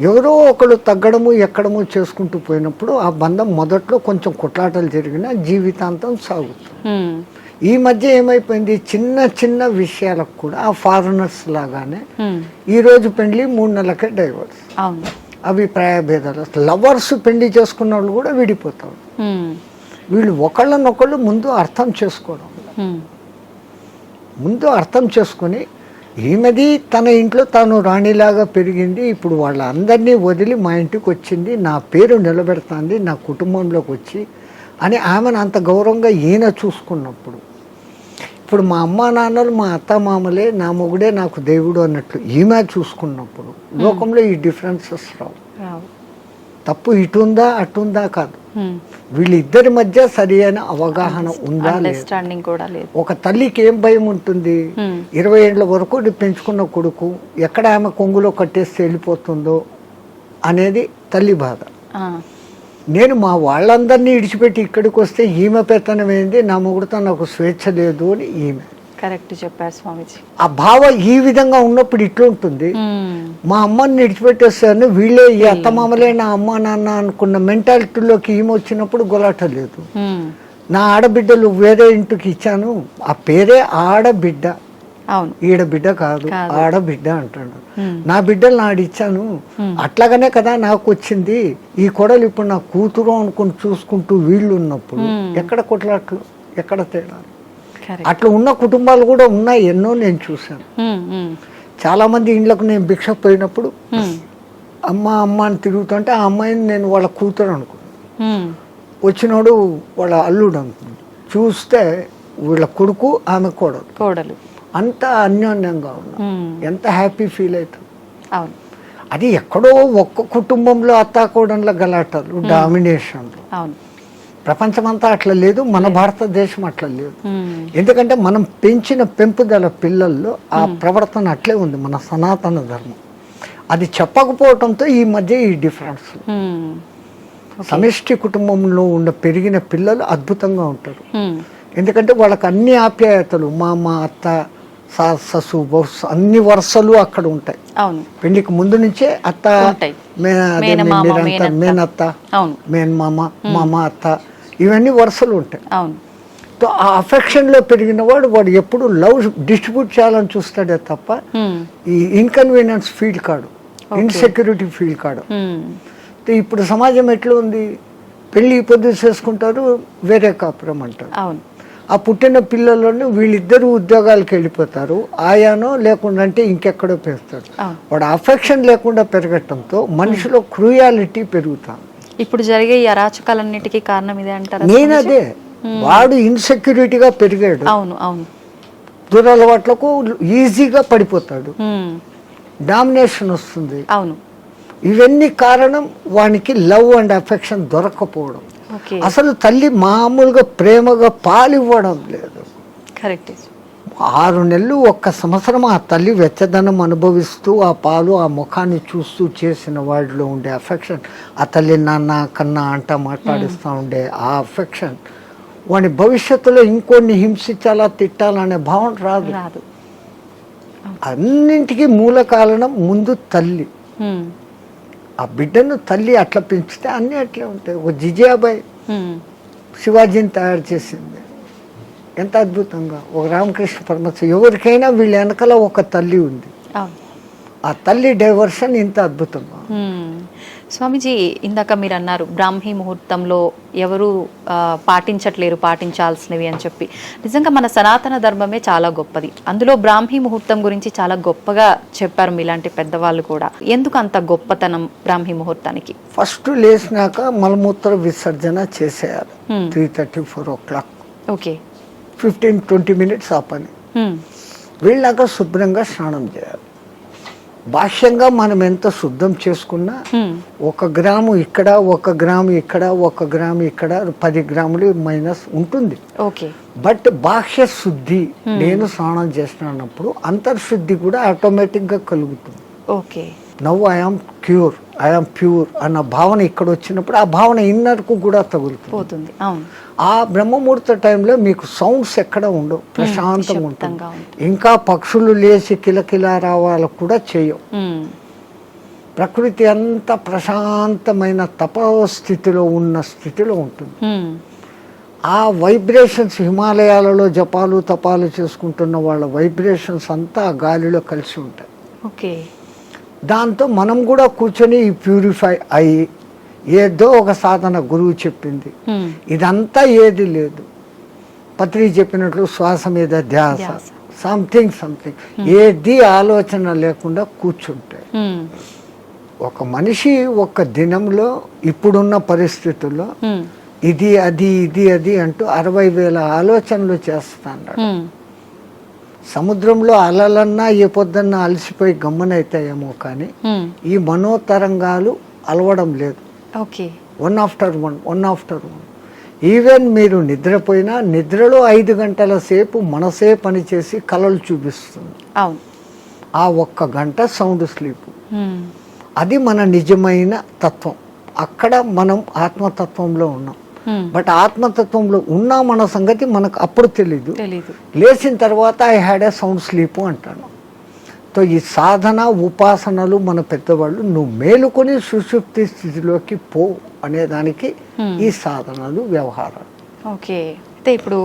ఎవరో ఒకరు తగ్గడము ఎక్కడము చేసుకుంటూ పోయినప్పుడు ఆ బంధం మొదట్లో కొంచెం కొట్లాటలు జరిగినా జీవితాంతం సాగుతుంది. ఈ మధ్య ఏమైపోయింది, చిన్న చిన్న విషయాలకు కూడా ఆ ఫారినర్స్ లాగానే ఈరోజు పెళ్లి 3 నెలలకే డైవర్స్, అభిప్రాయ భేదాలు. లవర్స్ పెళ్లి చేసుకున్న వాళ్ళు కూడా విడిపోతారు. వీళ్ళు ఒకళ్ళనొకళ్ళు ముందు అర్థం చేసుకోవడం. ముందు అర్థం చేసుకొని ఈమెది తన ఇంట్లో తాను రాణిలాగా పెరిగింది, ఇప్పుడు వాళ్ళందరినీ వదిలి మా ఇంటికి వచ్చింది, నా పేరు నిలబెడుతుంది నా కుటుంబంలోకి వచ్చి అని ఆమెను అంత గౌరవంగా ఈయన చూసుకున్నప్పుడు, ఇప్పుడు మా అమ్మా నాన్నలు మా అత్త మామలే, నా మొగుడే నాకు దేవుడు అన్నట్లు ఈమె చూసుకున్నప్పుడు లోకంలో ఈ డిఫరెన్సెస్ రావు. తప్పు ఇటుందా అటుందా కాదు, వీళ్ళిద్దరి మధ్య సరి అయిన అవగాహన ఉందా లేదు. ఒక తల్లికి ఏం భయం ఉంటుంది, 20 ఏళ్ళ వరకు పెంచుకున్న కొడుకు ఎక్కడ ఆమె కొంగులో కట్టేసి వెళ్ళిపోతుందో అనేది తల్లి బాధ. నేను మా వాళ్ళందరినీ ఇడిచిపెట్టి ఇక్కడికి వస్తే ఈమె పెత్తనమైంది, నా మొగుడుతో నాకు స్వేచ్ఛ లేదు అని ఈమె. కరెక్ట్ చెప్పారు స్వామీజీ. ఆ భావ ఈ విధంగా ఉన్నప్పుడు ఇట్లుంటుంది. మా అమ్మని విడిచిపెట్టేస్తాను, వీళ్ళే ఈ అత్తమామలే నా అమ్మ నాన్న అనుకున్న మెంటాలిటీలోకి ఈమె వచ్చినప్పుడు గొలాట లేదు. నా ఆడబిడ్డలు వేరే ఇంటికి ఇచ్చాను, ఆ పేరే ఆడబిడ్డ, ఈడబిడ్డ కాదు ఆడబిడ్డ అంటాడు. నా బిడ్డలు నాడిచ్చాను, అట్లాగనే కదా నాకు వచ్చింది. ఈ కొడలు ఇప్పుడు నా కూతురు అనుకుని చూసుకుంటూ వీళ్ళు ఉన్నప్పుడు ఎక్కడ కొట్లాట్లు, ఎక్కడ తేడా? అట్లా ఉన్న కుటుంబాలు కూడా ఉన్నాయి, ఎన్నో నేను చూశాను. చాలా మంది ఇండ్లకు నేను భిక్ష పోయినప్పుడు అమ్మ అమ్మ అని తిరుగుతుంటే ఆ అమ్మాయిని నేను వాళ్ళ కూతురు అనుకున్నాను, వచ్చినోడు వాళ్ళ అల్లుడు అనుకున్నాను, చూస్తే వీళ్ళ కొడుకు ఆమె కోడలు అంత అన్యోన్యంగా ఉన్నా, ఎంత హ్యాపీ ఫీల్ అవుతుంది. అది ఎక్కడో ఒక్క కుటుంబంలో అత్తాకోడన్ల గలాటలు, డామినేషన్లు. ప్రపంచమంతా అట్లా లేదు, మన భారతదేశం అట్లా లేదు. ఎందుకంటే మనం పెంచిన పెంపుదల పిల్లల్లో ఆ ప్రవర్తన అట్లే ఉంది, మన సనాతన ధర్మం. అది చెప్పకపోవడంతో ఈ మధ్య ఈ డిఫరెన్స్. సమిష్టి కుటుంబంలో ఉన్న పెరిగిన పిల్లలు అద్భుతంగా ఉంటారు, ఎందుకంటే వాళ్ళకి అన్ని ఆప్యాయతలు, మా అత్త ససు బహుశా అన్ని వరుసలు అక్కడ ఉంటాయి. పెళ్లికి ముందు నుంచే అత్త, మేనత్త, మేనమామ, మామ, అత్త, ఇవన్నీ వరుసలు ఉంటాయి. ఆ అఫెక్షన్ లో పెరిగిన వాడు ఎప్పుడు లవ్ డిస్ట్రిబ్యూట్ చేయాలని చూస్తాడే తప్ప ఈ ఇన్కన్వీనియన్స్ ఫీల్ కాడు, ఇన్సెక్యూరిటీ ఫీల్ కాడు. ఇప్పుడు సమాజం ఎట్లా ఉంది, పెళ్లి పొద్దు చేసుకుంటారు, వేరే కాపురం అంటారు. ఆ పుట్టిన పిల్లలను వీళ్ళిద్దరూ ఉద్యోగాలకు వెళ్ళిపోతారు, ఆయానో లేకుండా అంటే ఇంకెక్కడో పెడతాడు. వాడు అఫెక్షన్ లేకుండా పెరగటంతో మనిషిలో క్రూయాలిటీ పెరుగుతాను. ఇప్పుడు జరిగే ఈ అరాచకాలన్నిటికీ కారణం ఇదే అంటారు. నేనదే, వాడు ఇన్సెక్యూరిటీగా పెరిగాడు, దురలవాట్లకు ఈజీగా పడిపోతాడు, డామినేషన్ వస్తుంది. ఇవన్నీ కారణం వానికి లవ్ అండ్ అఫెక్షన్ దొరకపోవడం. అసలు తల్లి మామూలుగా ప్రేమగా పాలివ్వడం లేదు. 6 నెలలు 1 సంవత్సరం ఆ తల్లి వెచ్చదనం అనుభవిస్తూ ఆ పాలు ఆ ముఖాన్ని చూస్తూ చేసిన వాడిలో ఉండే అఫెక్షన్, ఆ తల్లి నాన్న కన్నా అంట మాట్లాడిస్తూ ఉండే ఆ అఫెక్షన్ వాడి భవిష్యత్తులో ఇంకొన్ని హింసించాలా తిట్టాలనే భావన రాదు. అన్నింటికీ మూల కారణం ముందు తల్లి. ఆ బిడ్డను తల్లి అట్లా పెంచితే అన్నీ అట్లే ఉంటాయి. ఒక జిజియాబాయి శివాజీని తయారు చేసింది ఎంత అద్భుతంగా, ఒక రామకృష్ణ పరమహంస, ఎవరికైనా వీళ్ళ వెనకాల ఒక తల్లి ఉంది. ఆ తల్లి డైవర్షన్ ఇంత అద్భుతంగా. స్వామీజీ, ఇందాక మీరు అన్నారు బ్రాహ్మీ ముహూర్తంలో ఎవరు పాటించట్లేరు పాటించాల్సినవి అని చెప్పి. నిజంగా మన సనాతన ధర్మమే చాలా గొప్పది, అందులో బ్రాహ్మీ ముహూర్తం గురించి చాలా గొప్పగా చెప్పారు మీలాంటి పెద్దవాళ్ళు కూడా. ఎందుకు అంత గొప్పతనం బ్రాహ్మీ ముహూర్తానికి? ఫస్ట్ లేచినాక మలమూత్ర విసర్జన చేసేయాలి 3:30-4 o'clock. ఓకే, 15-20 minutes ఆ పని. వీళ్ళాక శుభ్రంగా స్నానం చేయాలి. బాహ్యంగా మనం ఎంత శుద్ధం చేసుకున్నా 1 గ్రాము ఇక్కడ, 1 గ్రాము ఇక్కడ, 1 గ్రాము ఇక్కడ, 10 గ్రాములు మైనస్ ఉంటుంది. బట్ బాహ్య శుద్ధి, నేను స్నానం చేసినప్పుడు అంతర్శుద్ధి కూడా ఆటోమేటిక్ గా కలుగుతుంది. Now I am cure, I am pure అన్న భావన ఇక్కడ వచ్చినప్పుడు ఆ భావన ఇన్నర్కు కూడా తగులుతుంది. ఆ బ్రహ్మముహూర్త టైంలో మీకు సౌండ్స్ ఎక్కడ ఉండవు, ప్రశాంతంగా ఉంటుంది. ఇంకా పక్షులు లేచి కిలకిలా రావాలకు కూడా చేయవు. ప్రకృతి అంత ప్రశాంతమైన తపస్థితిలో ఉన్న స్థితిలో ఉంటుంది. ఆ వైబ్రేషన్స్ హిమాలయాలలో జపాలు తపాలు చేసుకుంటున్న వాళ్ళ వైబ్రేషన్స్ అంతా ఆ గాలిలో కలిసి ఉంటాయి. దాంతో మనం కూడా కూర్చొని ప్యూరిఫై అయ్యి, ఏదో ఒక సాధన గురువు చెప్పింది, ఇదంతా ఏది లేదు. పత్రి చెప్పినట్లు శ్వాస మీద ధ్యాస, సంథింగ్ ఏది ఆలోచన లేకుండా కూర్చుంటే ఒక మనిషి ఒక దినంలో ఇప్పుడున్న పరిస్థితుల్లో ఇది అది అంటూ 60,000 ఆలోచనలు చేస్తాడు. సముద్రంలో అలలన్నా ఏ పొద్దున్నా అలసిపోయి గమ్మనైతాయేమో కానీ ఈ మనోతరంగాలు అలవడం లేదు. One after one. ఈవెన్ మీరు నిద్రపోయినా నిద్రలో 5 గంటల సేపు మనసే పనిచేసి కలలు చూపిస్తుంది. ఆ 1 గంట సౌండ్ స్లీప్. అది మన నిజమైన తత్వం. అక్కడ మనం ఆత్మతత్వంలో ఉన్నాం. బట్ ఆత్మతత్వంలో ఉన్న మన సంగతి మనకు అప్పుడు తెలీదు. లేచిన తర్వాత I had a sound sleep అంటాను. సో ఈ సాధన ఉపాసనలు మన పెద్దవాళ్ళు నువ్వు మేలుకొని సుషుప్తి స్థితిలోకి పో అనేదానికి ఈ సాధనలు వ్యవహారాలు. అయితే ఇప్పుడు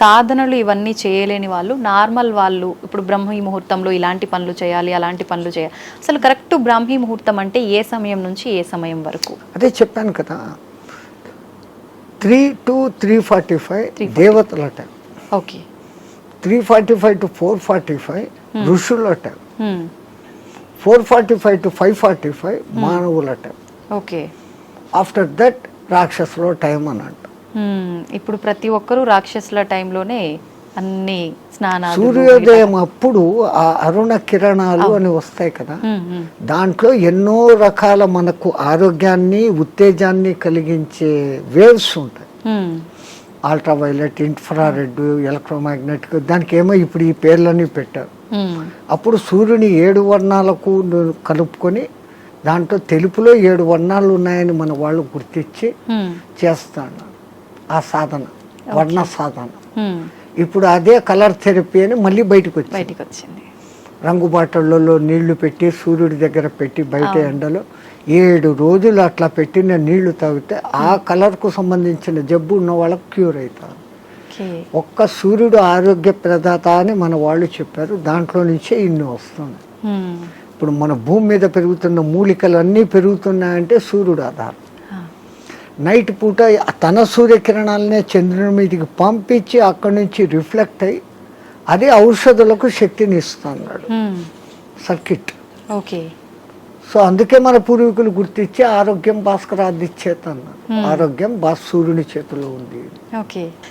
సాధనలు ఇవన్నీ చేయలేని వాళ్ళు, నార్మల్ వాళ్ళు ఇప్పుడు బ్రాహ్మీ ముహూర్తంలో ఇలాంటి పనులు చేయాలి, అలాంటి పనులు చేయాలి, అసలు కరెక్ట్ బ్రాహ్మీ ముహూర్తం అంటే ఏ సమయం నుంచి ఏ సమయం వరకు? అదే చెప్పాను కదా, 3 to 3:45 దేవతల టైం. 3:45 to 4:45 ఋషుల టైం. 4:45 to 5:45 మానవుల టైం. ఆఫ్టర్ దట్ రాక్షసుల టైం అని అంట. ఇప్పుడు ప్రతి ఒక్కరూ రాక్షసుల టైంలోనే అన్ని స్నానాలు. సూర్యోదయం అప్పుడు ఆ అరుణ కిరణాలు అని వస్తాయి కదా, దాంట్లో ఎన్నో రకాల మనకు ఆరోగ్యాన్ని ఉత్తేజాన్ని కలిగించే వేవ్స్ ఉంటాయి. అల్ట్రావైలెట్, ఇన్ఫ్రారెడ్, ఎలక్ట్రోమాగ్నెటిక్, దానికి ఏమో ఇప్పుడు ఈ పేర్లన్నీ పెట్టారు. అప్పుడు సూర్యుని 7 వర్ణాలకు కలుపుకొని దాంట్లో తెలుపులో 7 వర్ణాలు ఉన్నాయని మన వాళ్ళు గుర్తించి చేస్తాడు ఆ సాధన, వర్ణ సాధన. ఇప్పుడు అదే కలర్ థెరపీ అని మళ్ళీ బయటకు వచ్చింది. రంగు బాటళ్ళలో నీళ్లు పెట్టి సూర్యుడి దగ్గర పెట్టి బయట ఎండలో 7 రోజులు అట్లా పెట్టిన నీళ్లు తాగితే ఆ కలర్కు సంబంధించిన జబ్బు ఉన్న వాళ్ళకు క్యూర్ అవుతారు. ఒక్క సూర్యుడు ఆరోగ్య ప్రదాత అని మన వాళ్ళు చెప్పారు. దాంట్లో నుంచే ఇన్ని వస్తుంది. ఇప్పుడు మన భూమి మీద పెరుగుతున్న మూలికలు అన్నీ పెరుగుతున్నాయంటే సూర్యుడు ఆధారం. నైట్ పూట తన సూర్యకిరణాలనే చంద్రుని మీదకి పంపించి అక్కడి నుంచి రిఫ్లెక్ట్ అయ్యి అది ఔషధులకు శక్తిని ఇస్తున్నాడు సర్కిట్. సో అందుకే మన పూర్వీకులు గుర్తించి ఆరోగ్యం భాస్కరాది చేత అన్నారు. ఆరోగ్యం సూర్యుని చేతిలో ఉంది.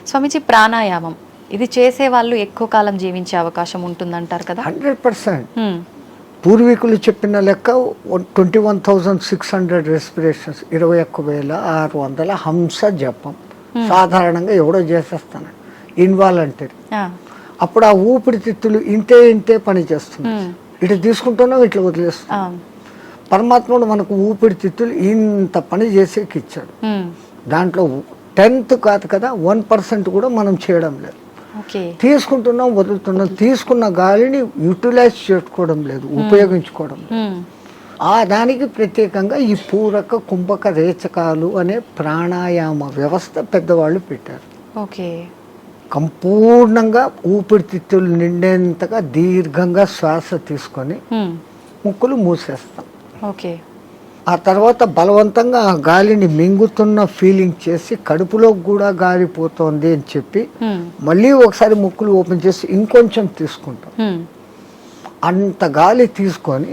స్వామిజీ, ప్రాణాయామం ఇది చేసే వాళ్ళు ఎక్కువ కాలం జీవించే అవకాశం ఉంటుందంటారు కదా? 100%. పూర్వీకులు చెప్పిన లెక్క 21,600 రెస్పిరేషన్స్, 21,600 హంస జపం సాధారణంగా ఎవడో చేసేస్తాను ఇన్వాలంటరీ. అప్పుడు ఆ ఊపిరితిత్తులు ఇంతే పని చేస్తుంది. ఇటు తీసుకుంటున్నాం, ఇట్లా వదిలేస్తున్నాం. పరమాత్ముడు మనకు ఊపిరితిత్తులు ఇంత పని చేసేకి ఇచ్చాడు. దాంట్లో 10th కాదు కదా, 1% కూడా మనం చేయడం లేదు. తీసుకుంటున్నాం, వదులుతున్నాం. తీసుకున్న గాలిని యూటిలైజ్ చేసుకోవడం లేదు, ఉపయోగించుకోవడం లేదు. ఆ దానికి ప్రత్యేకంగా ఈ పూరక కుంభక రేచకాలు అనే ప్రాణాయామ వ్యవస్థ పెద్దవాళ్ళు పెట్టారు. సంపూర్ణంగా ఊపిరితిత్తులు నిండేంతగా దీర్ఘంగా శ్వాస తీసుకొని ముక్కులు మూసేస్తాం. ఆ తర్వాత బలవంతంగా ఆ గాలిని మింగుతున్న ఫీలింగ్ చేసి కడుపులో కూడా గాలి పోతోంది అని చెప్పి మళ్ళీ ఒకసారి ముక్కులు ఓపెన్ చేసి ఇంకొంచెం తీసుకుంటాం. అంత గాలి తీసుకొని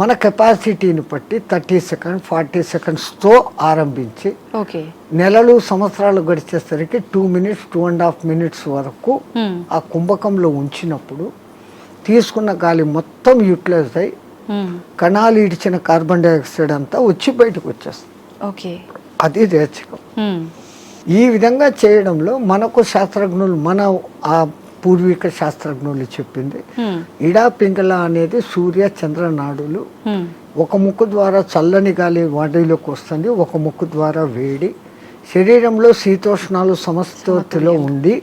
మన కెపాసిటీని బట్టి 30 seconds 40 secondsతో ఆరంభించి నెలలు సంవత్సరాలు గడిచేసరికి 2 minutes 2.5 minutes వరకు ఆ కుంభకంలో ఉంచినప్పుడు తీసుకున్న గాలి మొత్తం యూటిలైజ్ అయ్యి కణాలు ఇడిచిన కార్బన్ డైఆక్సైడ్ అంతా వచ్చి బయటకు వచ్చేస్తుంది. అది రేచకం. ఈ విధంగా చేయడంలో మనకు శాస్త్రజ్ఞులు, మన ఆ పూర్వీక శాస్త్రజ్ఞులు చెప్పింది ఇడా పింగళ అనేది సూర్య చంద్ర నాడులు. ఒక ముక్కు ద్వారా చల్లని గాలి బాడీలోకి వస్తుంది, ఒక ముక్కు ద్వారా వేడి. శరీరంలో శీతోష్ణాలు సమస్థితిలో ఉండి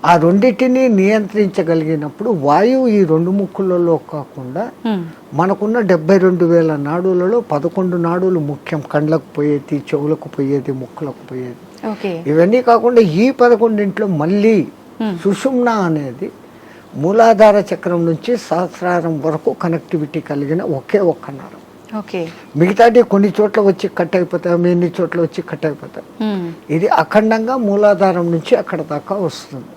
ఆ రెండింటిని నియంత్రించగలిగినప్పుడు వాయువు ఈ 2 ముక్కులలో కాకుండా మనకున్న 72,000 నాడులలో 11 నాడులు ముఖ్యం. కండ్లకు పోయేది, చెవులకు పోయేది, ముక్కులకు పోయేది. ఇవన్నీ కాకుండా ఈ 11 మళ్ళీ సుషుమ్న అనేది మూలాధార చక్రం నుంచి సహస్రారం వరకు కనెక్టివిటీ కలిగిన ఒకే ఒక్క నరం. మిగతాది కొన్ని చోట్ల వచ్చి కట్ అయిపోతాయి, ఎన్ని చోట్ల వచ్చి కట్ అయిపోతాయి. ఇది అఖండంగా మూలాధారం నుంచి అక్కడ దాకా వస్తుంది.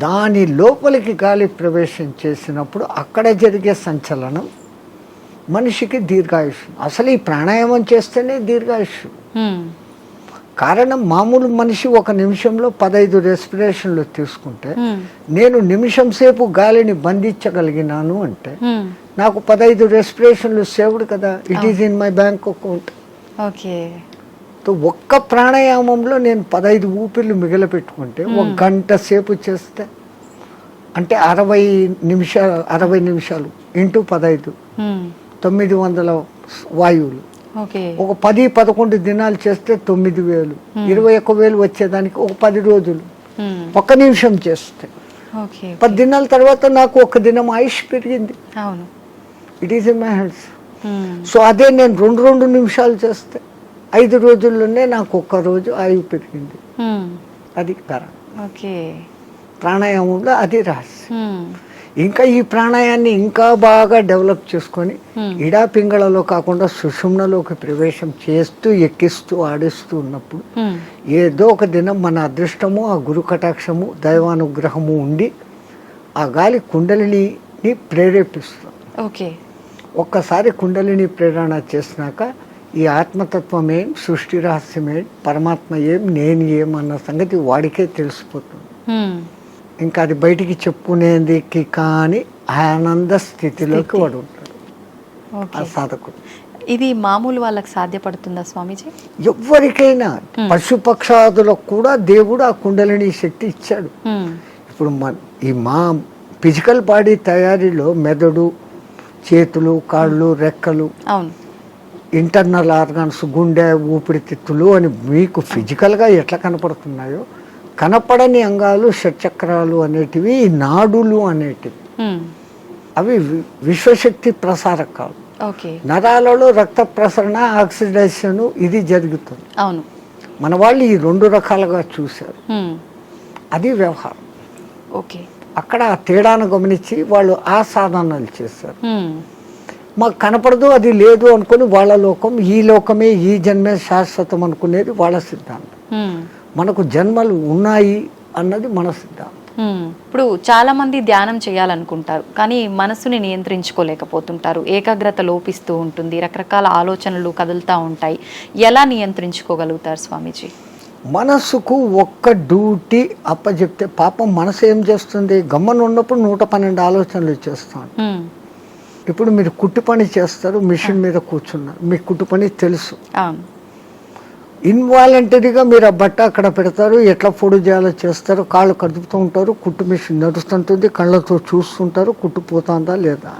దాని లోపలికి గాలి ప్రవేశం చేసినప్పుడు అక్కడ జరిగే సంచలనం మనిషికి దీర్ఘాయుష్. అసలు ఈ ప్రాణాయామం చేస్తేనే దీర్ఘాయుష్. కారణం మామూలు మనిషి ఒక నిమిషంలో 15 రెస్పిరేషన్లు తీసుకుంటే నేను నిమిషం సేపు గాలిని బంధించగలిగినాను అంటే నాకు 15 రెస్పిరేషన్లు సేవ్డ్ కదా. It is in my bank account. Okay. ఒక్క ప్రాణాయామంలో నేను 15 ఊపిర్లు మిగిలిపెట్టుకుంటే 1 గంట సేపు చేస్తే అంటే 60 నిమిషాలు ఇంటూ 15 900 వాయువులు. ఒక 10-11 దినాలు చేస్తే 9,000 21,000 వచ్చేదానికి ఒక 10 రోజులు 1 నిమిషం చేస్తే 10 దినాల తర్వాత నాకు 1 దినం ఆయుష్ పెరిగింది. It is in my hands. So అదే నేను 2 నిమిషాలు చేస్తే 5 రోజుల్లోనే నాకు 1 రోజు ఆయువు పెరిగింది. అది ప్రాణాయామంలో అది రహస్యం. ఇంకా ఈ ప్రాణాయాన్ని ఇంకా బాగా డెవలప్ చేసుకొని ఇడా పింగళలో కాకుండా సుషుమ్నలోకి ప్రవేశం చేస్తూ ఎక్కిస్తూ ఆడిస్తూ ఉన్నప్పుడు ఏదో ఒక దినం మన అదృష్టము, ఆ గురు కటాక్షము, దైవానుగ్రహము ఉండి ఆ గాలి కుండలిని ప్రేరేపిస్తుంది. ఒక్కసారి కుండలిని ప్రేరణ చేసినాక ఈ ఆత్మతత్వం ఏం, సృష్టి రహస్యం ఏం, పరమాత్మ ఏం, నేను ఏం అన్న సంగతి వాడికే తెలిసిపోతుంది. ఇంకా అది బయటికి చెప్పుకునేందుకు కానీ ఆనంద స్థితిలోకి వాడు ఉంటాడు ఆ సాధకుడు. ఇది మామూలు వాళ్ళకి సాధ్యపడుతుందా స్వామీజీ? ఎవరికైనా, పశుపక్షాదులకు కూడా దేవుడు ఆ కుండలిని శక్తి ఇచ్చాడు. ఇప్పుడు ఈ మా ఫిజికల్ బాడీ తయారీలో మెదడు, చేతులు, కాళ్ళు, రెక్కలు, ఇంటర్నల్ ఆర్గాన్స్, గుండె, ఊపిరితిత్తులు అని మీకు ఫిజికల్గా ఎట్లా కనపడుతున్నాయో కనపడని అంగాలు, షట్చక్రాలు అనేటివి, నాడులు అనేటివి, అవి విశ్వశక్తి ప్రసారకాలు. నరాలలో రక్త ప్రసరణ, ఆక్సిడేషన్ ఇది జరుగుతుంది. మన వాళ్ళు ఈ 2 రకాలుగా చూశారు. అది వ్యవహారం. అక్కడ ఆ తేడాను గమనించి వాళ్ళు ఆ సాధనాలు చేశారు. మాకు కనపడదు, అది లేదు అనుకుని వాళ్ళ లోకం, ఈ లోకమే, ఈ జన్మే శాశ్వతం అనుకునేది వాళ్ళ సిద్ధాంతం. మనకు జన్మలు ఉన్నాయి అన్నది మన సిద్ధాంతం. ఇప్పుడు చాలా మంది ధ్యానం చేయాలనుకుంటారు కానీ మనసుని నియంత్రించుకోలేకపోతుంటారు. ఏకాగ్రత లోపిస్తూ ఉంటుంది, రకరకాల ఆలోచనలు కదులుతూ ఉంటాయి. ఎలా నియంత్రించుకోగలుగుతారు స్వామీజీ? మనసుకు ఒక్క డ్యూటీ అప్పచెప్తే పాపం మనసు ఏం చేస్తుంది? గమ్మను ఉన్నప్పుడు 112 ఆలోచనలు చేస్తాను. ఇప్పుడు మీరు కుట్టు పని చేస్తారు, మిషన్ మీద కూర్చున్నారు, మీకు కుట్టు పని తెలుసు. ఇన్వాలంటరీగా మీరు ఆ బట్ట అక్కడ పెడతారు, ఎట్లా పొడి చేయాలో చేస్తారు, కాళ్ళు కదుపుతూ ఉంటారు, కుట్టు మిషన్ నడుస్తుంటుంది, కళ్ళతో చూస్తుంటారు, కుట్టు పోతుందా లేదా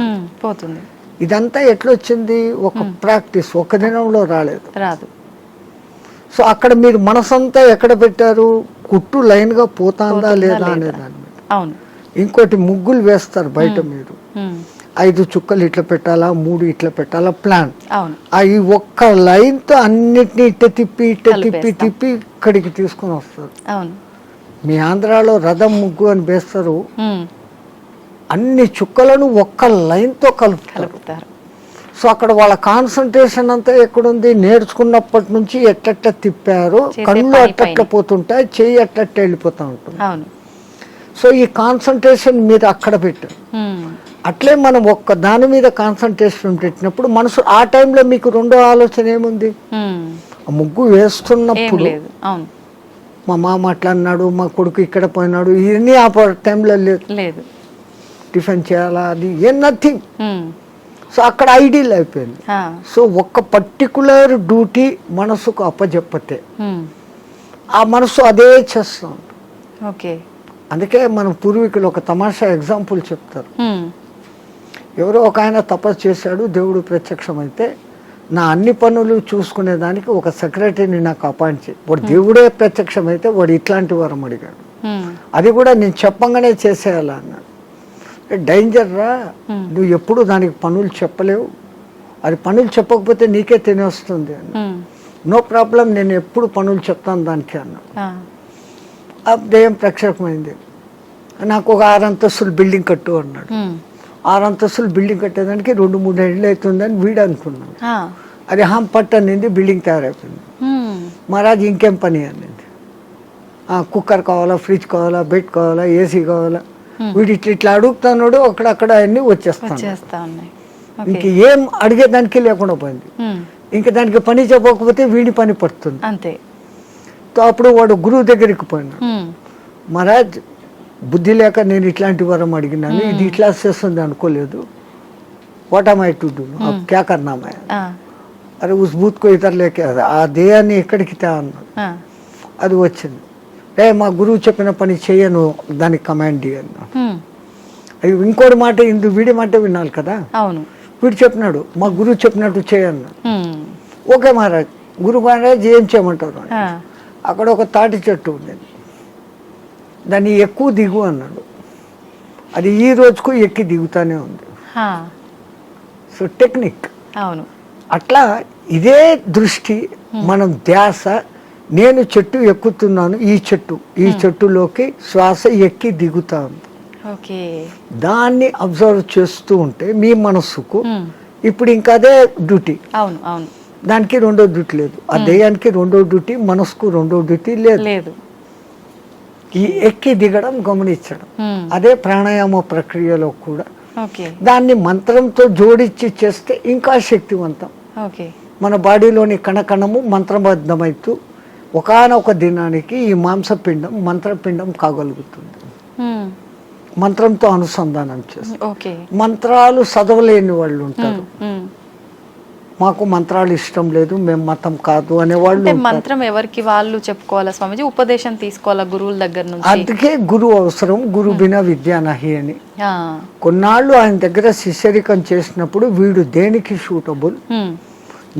పోతుంది. ఇదంతా ఎట్లా వచ్చింది? ఒక ప్రాక్టీస్, ఒక దినంలో రాదు. సో అక్కడ మీరు మనసంతా ఎక్కడ పెట్టారు? కుట్టు లైన్ గా పోతుందా లేదా అనే దాని మీద. ఇంకోటి ముగ్గులు వేస్తారు బయట, మీరు 5 చుక్కలు ఇట్లా పెట్టాలా, 3 ఇట్లా పెట్టాలా ప్లాన్. ఈ ఒక్క లైన్ తో అన్నిటినీ ఇట్ట తిప్పి ఇక్కడికి తీసుకుని వస్తారు. మీ ఆంధ్రాలో రథం ముగ్గు అని వేస్తారు, అన్ని చుక్కలను ఒక్క లైన్ తో కలుపుతారు. సో అక్కడ వాళ్ళ కాన్సన్ట్రేషన్ అంతా ఎక్కడుంది? నేర్చుకున్నప్పటి నుంచి ఎట్ట తిప్పారు, కళ్ళు అట్ట పోతుంటాయి, చెయ్యి అట్ట వెళ్ళిపోతూ ఉంటుంది. సో ఈ కాన్సన్ట్రేషన్ మీరు అక్కడ పెట్టారు. అట్లే మనం ఒక్క దాని మీద కాన్సన్ట్రేషన్ పెట్టినప్పుడు మనసు ఆ టైంలో మీకు 2వ ఆలోచన ఏముంది? ముగ్గు వేస్తున్నప్పుడు మా మామ అట్లా అన్నాడు, మా కొడుకు ఇక్కడ పోయినాడు, ఇవన్నీ ఆ టైంలో లేదు. టిఫిన్ చేయాలా, అది ఏం నథింగ్. సో అక్కడ ఐడియల్ అయిపోయింది. సో ఒక్క పర్టికులర్ డ్యూటీ మనసుకు అప్పచెప్పతే ఆ మనసు అదే చేస్తూ ఉంటుంది. అందుకే మన పూర్వీకులు ఒక తమాషా ఎగ్జాంపుల్ చెప్తారు. ఎవరో ఒక ఆయన తపస్సు చేశాడు, దేవుడు ప్రత్యక్షమైతే నా అన్ని పనులు చూసుకునేదానికి ఒక సెక్రటరీని నాకు అపాయింట్ చేయి. వాడు దేవుడే ప్రత్యక్షమైతే వాడు ఇట్లాంటి వరం అడిగాడు. అది కూడా నేను చెప్పంగానే చేసేయాలా అన్నాడు. డేంజర్ రా, నువ్వు ఎప్పుడు దానికి పనులు చెప్పలేవు, అది పనులు చెప్పకపోతే నీకే తినేస్తుంది అన్న. నో ప్రాబ్లం, నేను ఎప్పుడు పనులు చెప్తాను దానికి అన్నా. ఆ దెయ్యం ప్రత్యక్షమైంది. నాకు ఒక 6 అంతస్తులు బిల్డింగ్ కట్టు అన్నాడు. 6 అంతస్తులు బిల్డింగ్ కట్టేదానికి 2-3 ఏళ్ళు అవుతుందని వీడు అనుకున్నాడు. అది పట్టు అనింది, బిల్డింగ్ తయారైపోయింది. మహారాజ్ ఇంకేం పని అనింది. కుక్కర్ కావాలా, ఫ్రిడ్జ్ కావాలా, బెడ్ కావాలా, ఏసీ కావాలా, వీడు ఇట్లా అడుగుతున్నాడు, అక్కడక్కడ అన్నీ వచ్చేస్తా ఉన్నాయి. ఇంక ఏం అడిగేదానికి లేకుండా పోయింది. ఇంకా దానికి పని చెప్పకపోతే వీడి పని పడుతుంది అంతే. అప్పుడు వాడు గురువు దగ్గరికి పోయినాడు. మహారాజ్, బుద్ధి లేక నేను ఇట్లాంటి వరం అడిగినాను, ఇది ఇట్లా చేస్తుంది అనుకోలేదు. What am I to do, క్యా కర్నా మై? అరే ఉస్ బూత్ కో ఇతర లేకే, ఆ దేయాన్ని ఎక్కడికి తే అన్నాడు. అది వచ్చింది. మా గురువు చెప్పిన పని చేయను, దానికి కమాండ్ అన్నా. అవి ఇంకోటి మాట, వీడి మాట వినాలి కదా. అవును, వీడు చెప్పినాడు, మా గురువు చెప్పినట్టు చేయన్నా. ఓకే మహారాజ్, గురువు మహారాజ్ ఏం చేయమంటారు? అక్కడ ఒక తాటి చెట్టు ఉండేది, దాన్ని ఎక్కువ దిగు అన్నాడు. అది ఈ రోజుకు ఎక్కి దిగుతానే ఉంది. So technique. అవును, అట్లా ఇదే దృష్టి, మనం ధ్యాస, నేను చెట్టు ఎక్కుతున్నాను, ఈ చెట్టులోకి శ్వాస ఎక్కి దిగుతాను, దాన్ని అబ్జర్వ్ చేస్తూ ఉంటే మీ మనస్సుకు ఇప్పుడు ఇంకా అదే డ్యూటీ. అవును అవును, దానికి రెండో డ్యూటీ లేదు. ఆ దేయానికి రెండో డ్యూటీ, మనసుకు రెండో డ్యూటీ లేదు. ఈ ఎక్కి దిగడం గమనించడం, అదే ప్రాణాయామ ప్రక్రియలో కూడా. దాన్ని మంత్రంతో జోడించి చేస్తే ఇంకా శక్తివంతం. మన బాడీలోని కణకణము మంత్రబద్ధమైతూ ఒకానొక దినానికి ఈ మాంసపిండం మంత్రపిండం కాగలుగుతుంది. మంత్రంతో అనుసంధానం చేస్తారు. మంత్రాలు చదవలేని వాళ్ళు ఉంటారు, మాకు మంత్రాలు ఇష్టం లేదు, మేము మతం కాదు అనేవాళ్ళు. మంత్రం ఎవరికి వాళ్ళు చెప్పుకోవాలా స్వామిజీ, ఉపదేశం తీసుకోవాలా గురువుల దగ్గర నుంచి. అందుకే గురువు అవసరం, గురు బినా విద్యా నహి అని. కొన్నాళ్ళు ఆయన దగ్గర శిష్యరికం చేసినప్పుడు వీడు దేనికి సూటబుల్,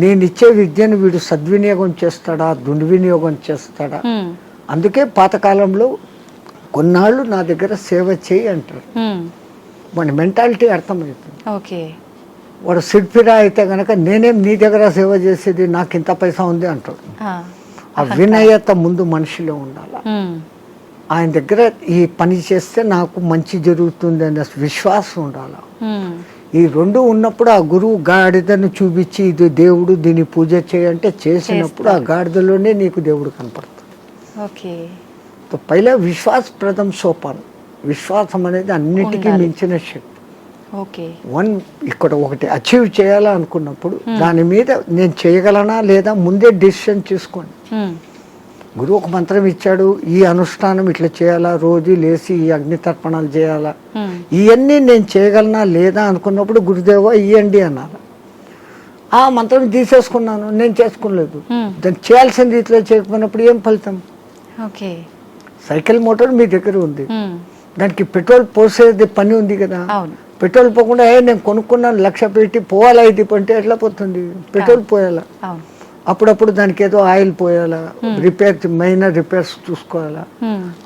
నేను ఇచ్చే విద్యను వీడు సద్వినియోగం చేస్తాడా, దుర్వినియోగం చేస్తాడా. అందుకే పాతకాలంలో కొన్నాళ్ళు నా దగ్గర సేవ చేయి అంటారు. మన మెంటాలిటీ అర్థమవుతుంది. వాడు సిడ్ఫిరా అయితే గనక నేనేం నీ దగ్గర సేవ చేసేది, నాకు ఇంత పైసా ఉంది అంటాడు. ఆ వినయత ముందు మనిషిలో ఉండాలి. ఆయన దగ్గర ఈ పని చేస్తే నాకు మంచి జరుగుతుంది అనే విశ్వాసం ఉండాలి. ఈ రెండు ఉన్నప్పుడు ఆ గురువు గాడిదను చూపించి ఇది దేవుడు, దీన్ని పూజ చేయంటే చేసినప్పుడు ఆ గాడిదలోనే నీకు దేవుడు కనపడుతుంది. పైలా విశ్వాస ప్రథం సోపానం. విశ్వాసం అనేది అన్నిటికీ మించిన శక్తి. ఇక్కడ ఒకటి అచీవ్ చేయాలా అనుకున్నప్పుడు దాని మీద నేను చేయగలనా లేదా ముందే డిసిషన్ తీసుకోండి. గురువు ఒక మంత్రం ఇచ్చాడు, ఈ అనుష్ఠానం ఇట్లా చేయాలా, రోజు లేచి ఈ అగ్ని తర్పణాలు చేయాలా, ఇవన్నీ నేను చేయగలనా లేదా అనుకున్నప్పుడు గురుదేవా ఇవ్వండి అన్నారు. ఆ మంత్రం తీసేసుకున్నాను, నేను చేసుకోలేదు. దాన్ని చేయాల్సిన రీతిలో చేయకపోయినప్పుడు ఏం ఫలితం? సైకిల్ మోటార్ మీ దగ్గర ఉంది, దానికి పెట్రోల్ పోసేది పని ఉంది కదా. పెట్రోల్ పోకుండా నేను కొనుక్కున్నాను 1,00,000 పెట్టి పోవాలా, ఇది అంటే ఎట్లా పోతుంది? పెట్రోల్ పోయాలా, అప్పుడప్పుడు దానికి ఏదో ఆయిల్ పోయాలా, మైనర్ రిపేర్స్ చూసుకోవాలా,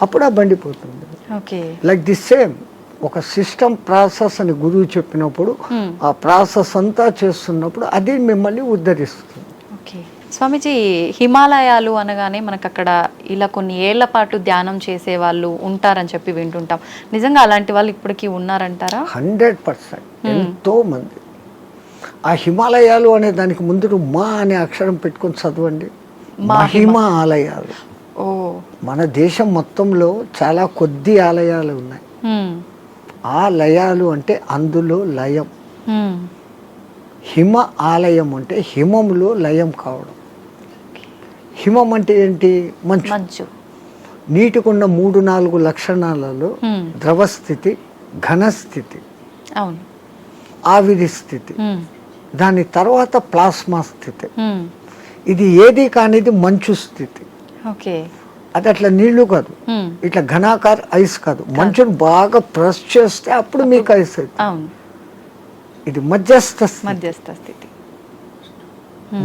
అప్పుడు ఆ బండి పోతుంది. లైక్ దిస్ సేమ్ ఒక సిస్టమ్ ప్రాసెస్ అని గురువు చెప్పినప్పుడు ఆ ప్రాసెస్ అంతా చేస్తున్నప్పుడు అది మిమ్మల్ని ఉద్ధరిస్తుంది. స్వామిజీ, హిమాలయాలు అనగానే మనకు అక్కడ ఇలా కొన్ని ఏళ్ల పాటు ధ్యానం చేసే వాళ్ళు ఉంటారని చెప్పి వింటుంటాం. నిజంగా అలాంటి వాళ్ళు ఇప్పటికీ ఉన్నారంటారా? 100%. ఎంతో మంది. ఆ హిమాలయాలు అనే దానికి ముందు మా అనే అక్షరం పెట్టుకొని చదవండి. మహిమ ఆలయాలు. మన దేశం మొత్తంలో చాలా కొద్ది ఆలయాలు ఉన్నాయి. ఆ లయాలు అంటే అందులో లయం. హిమ ఆలయం అంటే హిమంలో లయం కావడం. హిమం అంటే ఏంటి? మంచు. నీటికున్న 3-4 లక్షణాలలో ద్రవస్థితి, ఘనస్థితి, ఆవిరి స్థితి, దాని తర్వాత ప్లాస్మా స్థితి. ఇది ఏది కానిది మంచు స్థితి. అది అట్లా నీళ్లు కాదు, ఇట్లా ఘనాకార ఐస్ కాదు. మంచును బాగా ప్రెస్ చేస్తే అప్పుడు మీకు ఐస్ అవుతుంది. ఇది మధ్యస్థ స్థితి.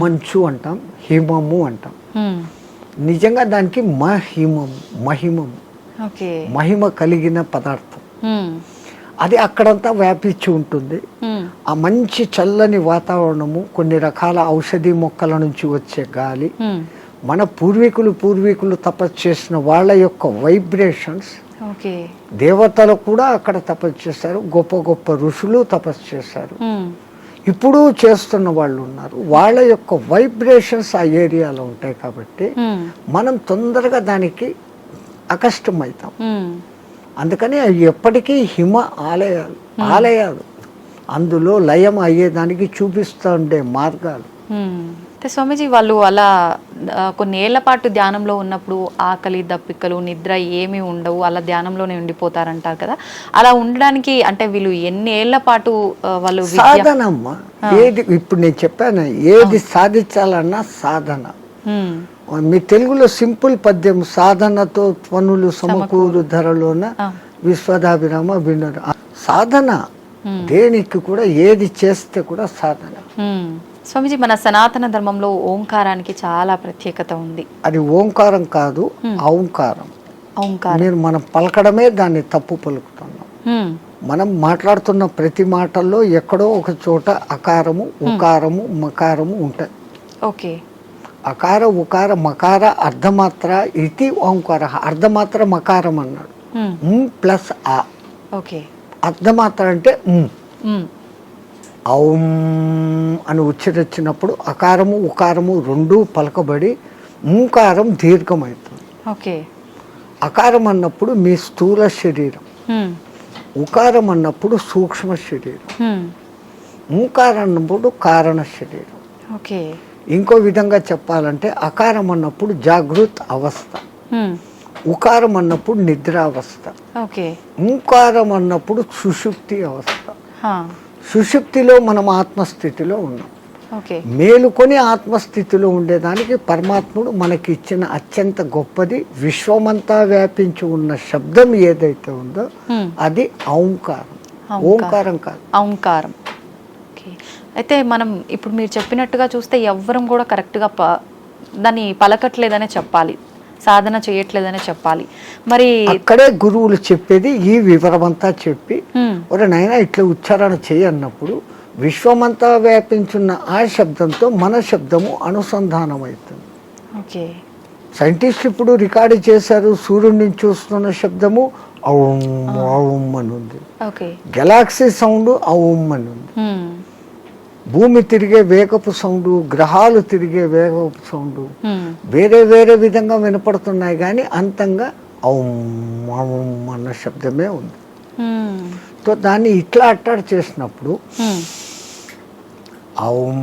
మంచు అంటాం, హిమము అంటాం. నిజంగా దానికి మహిమం మహిమ కలిగిన పదార్థం. అది అక్కడంతా వ్యాపించి ఉంటుంది. ఆ మంచి చల్లని వాతావరణము, కొన్ని రకాల ఔషధి మొక్కల నుంచి వచ్చే గాలి, మన పూర్వీకులు తపస్సు చేసిన వాళ్ళ యొక్క వైబ్రేషన్స్. దేవతలు కూడా అక్కడ తపస్సు చేశారు, గొప్ప గొప్ప ఋషులు తపస్సు చేశారు, ఇప్పుడు చేస్తున్న వాళ్ళు ఉన్నారు. వాళ్ళ యొక్క వైబ్రేషన్స్ ఆ ఏరియాలో ఉంటాయి కాబట్టి మనం తొందరగా దానికి అకష్టమవుతాం. అందుకని అవి ఎప్పటికీ హిమ ఆలయాలు అందులో లయం అయ్యేదానికి చూపిస్తూ ఉండే మార్గాలు. అయితే స్వామీజీ వాళ్ళు అలా కొన్ని ఏళ్ల పాటు ధ్యానంలో ఉన్నప్పుడు ఆకలి దప్పికలు నిద్ర ఏమీ ఉండవు, అలా ధ్యానంలోనే ఉండిపోతారంటారు కదా, అలా ఉండడానికి అంటే వీళ్ళు ఎన్ని ఏళ్ల పాటు వాళ్ళు సాధనమ్మా. ఏది ఇప్పుడు నేను చెప్పాను, ఏది సాధించాలన్నా సాధన. మీ తెలుగులో సింపుల్ పద్యం, సాధనతో పనులు సమకూరు ధరలోన విశ్వదాభిరామ వినరు. సాధన దేనికి కూడా, ఏది చేస్తే కూడా సాధన. స్వామిజీ, మన సనాతన ధర్మంలో ఓంకారానికి చాలా ప్రత్యేకత ఉంది. అది ఓంకారం కాదు, ఔంకారం. మీరు మనం పలకడమే దాన్ని తప్పు పలుకుతున్నాం. మనం మాట్లాడుతున్న ప్రతి మాటల్లో ఎక్కడో ఒక చోట అకారము, ఉకారము, మకారము ఉంటాయి. ఓకే. అకార ఉకార మకార అర్ధమాత్ర ఇది ఓంకార. అర్ధమాత్ర మకారం అన్నాడు, ప్లస్ ఆ. ఓకే. అర్ధమాత్ర అంటే ఔం అని ఉచ్చరించినప్పుడు అకారము ఉకారము రెండూ పలకబడి మూకారం దీర్ఘమవుతుంది. ఓకే. అకారం అన్నప్పుడు మీ స్థూల శరీరం, ఉకారం అన్నప్పుడు సూక్ష్మ శరీరం, మూకారం అన్నప్పుడు కారణ శరీరం. ఓకే. ఇంకో విధంగా చెప్పాలంటే అకారం అన్నప్పుడు జాగృత్ అవస్థ, ఉకారం అన్నప్పుడు నిద్రావస్థ, మూకారం అన్నప్పుడు సుషుప్తి అవస్థ. సుషుప్తిలో మనం ఆత్మస్థితిలో ఉన్నాం. మేలుకొని ఆత్మస్థితిలో ఉండేదానికి పరమాత్ముడు మనకి ఇచ్చిన అత్యంత గొప్పది, విశ్వమంతా వ్యాపించి ఉన్న శబ్దం ఏదైతే ఉందో అది ఓంకారం. ఓంకారం కాదు, ఓంకారం. అయితే మనం ఇప్పుడు మీరు చెప్పినట్టుగా చూస్తే ఎవ్వరం కూడా కరెక్ట్గా దాన్ని పలకట్లేదనే చెప్పాలి, సాధన చేయట్లేదనే చెప్పాలి. మరి అక్కడే గురువులు చెప్పేది ఈ వివరమంతా చెప్పి, ఒరే నాయనా ఇట్లా ఉచ్చారణ చేయన్నప్పుడు విశ్వమంతా వ్యాపించున్న ఆ శబ్దంతో మన శబ్దము అనుసంధానం అవుతుంది. ఓకే. సైంటిస్ట్ ఇప్పుడు రికార్డు చేశారు, సూర్యుడి నుంచి వస్తున్న శబ్దము ఔం ఔం అని ఉంది, గెలాక్సీ సౌండ్ ఔం అని ఉంది, భూమి తిరిగే వేగపు సౌండ్, గ్రహాలు తిరిగే వేగపు సౌండ్ వేరే వేరే విధంగా వినపడుతున్నాయి, కానీ అంతంగా ఔం ఔం అన్న శబ్దమే ఉంది. సో దాన్ని ఇట్లా అట్టాడు చేసినప్పుడు ఔం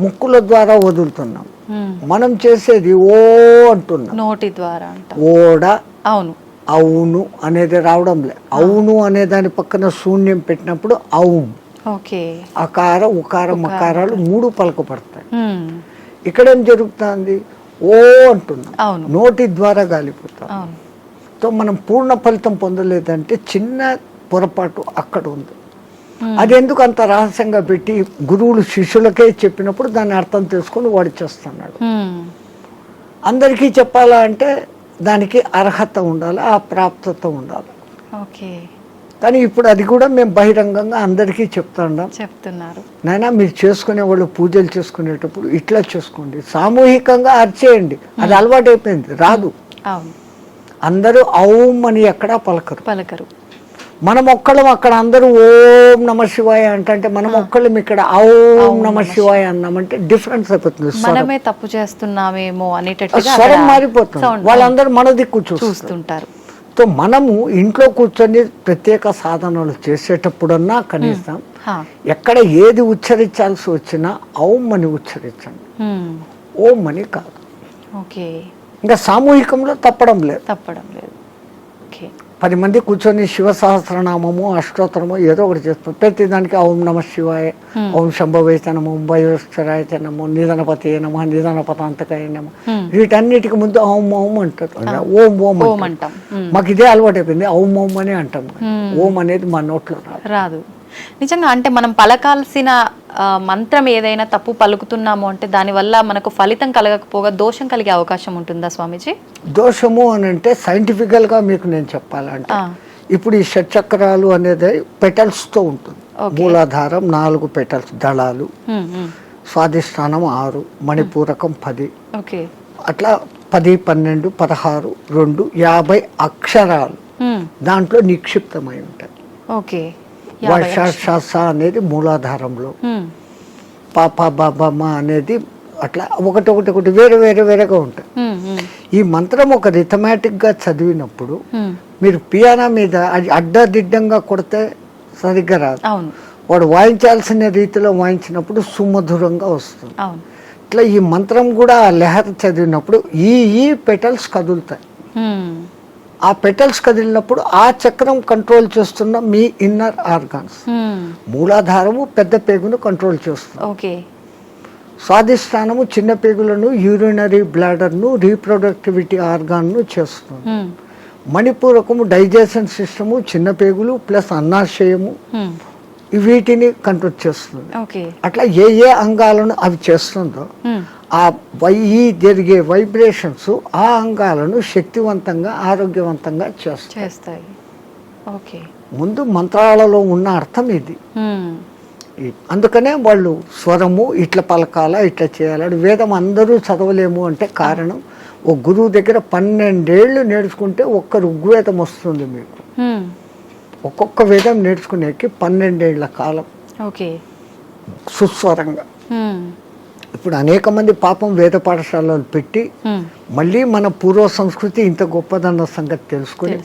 ముక్కుల ద్వారా వదులుతున్నాం, మనం చేసేది ఓ అంటున్నాం నోటి ద్వారా. ఓడ అవును అవును అనేది రావడం లే. అవును అనే దాని పక్కన శూన్యం పెట్టినప్పుడు ఔం. అకార ఉకార మకారాలు మూడు పలకపడతాయి. ఇక్కడేం జరుగుతుంది, ఓ అంటున్నాం, నోటి ద్వారా గాలిపోతాం. సో మనం పూర్ణ ఫలితం పొందలేదంటే చిన్న పొరపాటు అక్కడ ఉంది. అది ఎందుకు అంత రహస్యంగా పెట్టి గురువులు శిష్యులకే చెప్పినప్పుడు దాన్ని అర్థం చేసుకొని వాడు చేస్తున్నాడు. అందరికీ చెప్పాలా అంటే దానికి అర్హత ఉండాలి, ఆ ప్రాప్తత ఉండాలి. కానీ ఇప్పుడు అది కూడా మేము బహిరంగంగా అందరికీ చెప్తున్నారు, నాయనా మీరు చేసుకునే వాళ్ళు పూజలు చేసుకునేటప్పుడు ఇట్లా చేసుకోండి, సామూహికంగా అర్చేయండి. అది అలవాటు అయిపోయింది, రాదు. అందరూ ఔం అని ఎక్కడా పలకరు. మనం ఒక్కళ్ళం అక్కడ అందరూ ఓం నమ శివాయ అంటే మనం ఒక్కళ్ళం ఇక్కడ ఔం నమ శివాయ అన్నామంటే డిఫరెన్స్ అయిపోతుంది. మనమే తప్పు చేస్తున్నామేమో అనేటట్టుగా స్వరం మారిపోతుంది, వాళ్ళందరూ మన దిక్కు చూస్తుంటారు. సో మనము ఇంట్లో కూర్చొని ప్రత్యేక సాధనలు చేసేటప్పుడన్నా కనీసం ఎక్కడ ఏది ఉచ్చరించాల్సి వచ్చినా ఔం అని ఉచ్చరించండి, ఓం అని కాదు. ఇంకా సామూహికంలో తప్పడం లేదు. 10 మంది కూర్చొని శివ సహస్రనామము అష్టోత్తరము ఏదో ఒకటి చేస్తారు. ప్రతి దానికి ఓం నమ శివాయ, ఓం శంభవైతే నమో, ఓం భయోశ్వరాయ నమో, నిధనపతి నమ, నిధనపతాంతకాయ నమ, వీటన్నిటికి ముందు ఓం ఓం అంటారు. ఓం ఓం అంటాం. మాకు ఇదే అలవాటు అయిపోయింది, ఓం ఓం అని అంటాం. ఓం అనేది మా నోట్లో రాదు. నిజంగా అంటే మనం పలకాల్సిన మంత్రం ఏదైనా తప్పు పలుకుతున్నాము అంటే దానివల్ల మనకు ఫలితం కలగకపోగా దోషం కలిగే అవకాశం ఉంటుందా స్వామీజీ? దోషము అని అంటే సైంటిఫికల్ గా మీకు నేను చెప్పాలంటే ఇప్పుడు ఈ షట్చక్రాలు అనేది పెటల్స్ తో ఉంటుంది. మూలాధారం 4 పెటల్స్ దళాలు, స్వాధిష్టానం 6, మణిపూరకం 10, అట్లా 10, 12, 16, 2, 50 అక్షరాలు దాంట్లో నిక్షిప్తమై ఉంటాయి. వర్ష అనేది మూలాధారంలో, పాప బాబమ్మ అనేది అట్లా ఒకటి వేరే వేరే వేరేగా ఉంటాయి. ఈ మంత్రం ఒక రిథమాటిక్గా చదివినప్పుడు మీరు పియానో మీద అది అడ్డదిడ్డంగా కొడితే సరిగ్గా రాదు. వాడు వాయించాల్సిన రీతిలో వాయించినప్పుడు సుమధురంగా వస్తుంది. ఇట్లా ఈ మంత్రం కూడా ఆ లెహర్ చదివినప్పుడు ఈ పెటల్స్ కదులుతాయి. ఆ పెటల్స్ కదిలినప్పుడు ఆ చక్రం కంట్రోల్ చేస్తున్న మీ ఇన్నర్ ఆర్గాన్స్. మూలాధారము పెద్ద పేగును కంట్రోల్ చేస్తుంది. స్వాధిష్టానము చిన్న పేగులను, యూరినరీ బ్లాడర్ను, రీప్రొడక్టివిటీ ఆర్గాన్ను చేస్తుంది. మణిపూరకము డైజెషన్ సిస్టము, చిన్న పేగులు ప్లస్ అన్నాశయము వీటిని కంట్రోల్ చేస్తుంది. అట్లా ఏ అంగాలను అవి చేస్తుందో ఆ జరిగే వైబ్రేషన్స్ ఆ అంగాలను శక్తివంతంగా ఆరోగ్యవంతంగా చేస్తాయి. ముందు మంత్రాలలో ఉన్న అర్థం ఇది. అందుకనే వాళ్ళు స్వరము ఇట్లా పలకాల ఇట్లా చేయాలి. వేదం అందరూ చదవలేము అంటే కారణం, ఓ గురువు దగ్గర 12 ఏళ్ళు నేర్చుకుంటే ఒక్క ఋగ్వేదం వస్తుంది మీకు. ఒక్కొక్క వేదం నేర్చుకునేకి 12 ఏళ్ల కాలం సుస్వరంగా. ఇప్పుడు అనేక మంది పాపం వేద పాఠశాలలు పెట్టి మళ్ళీ మన పూర్వ సంస్కృతి ఇంత గొప్పదన్న సంగతి తెలుసుకుని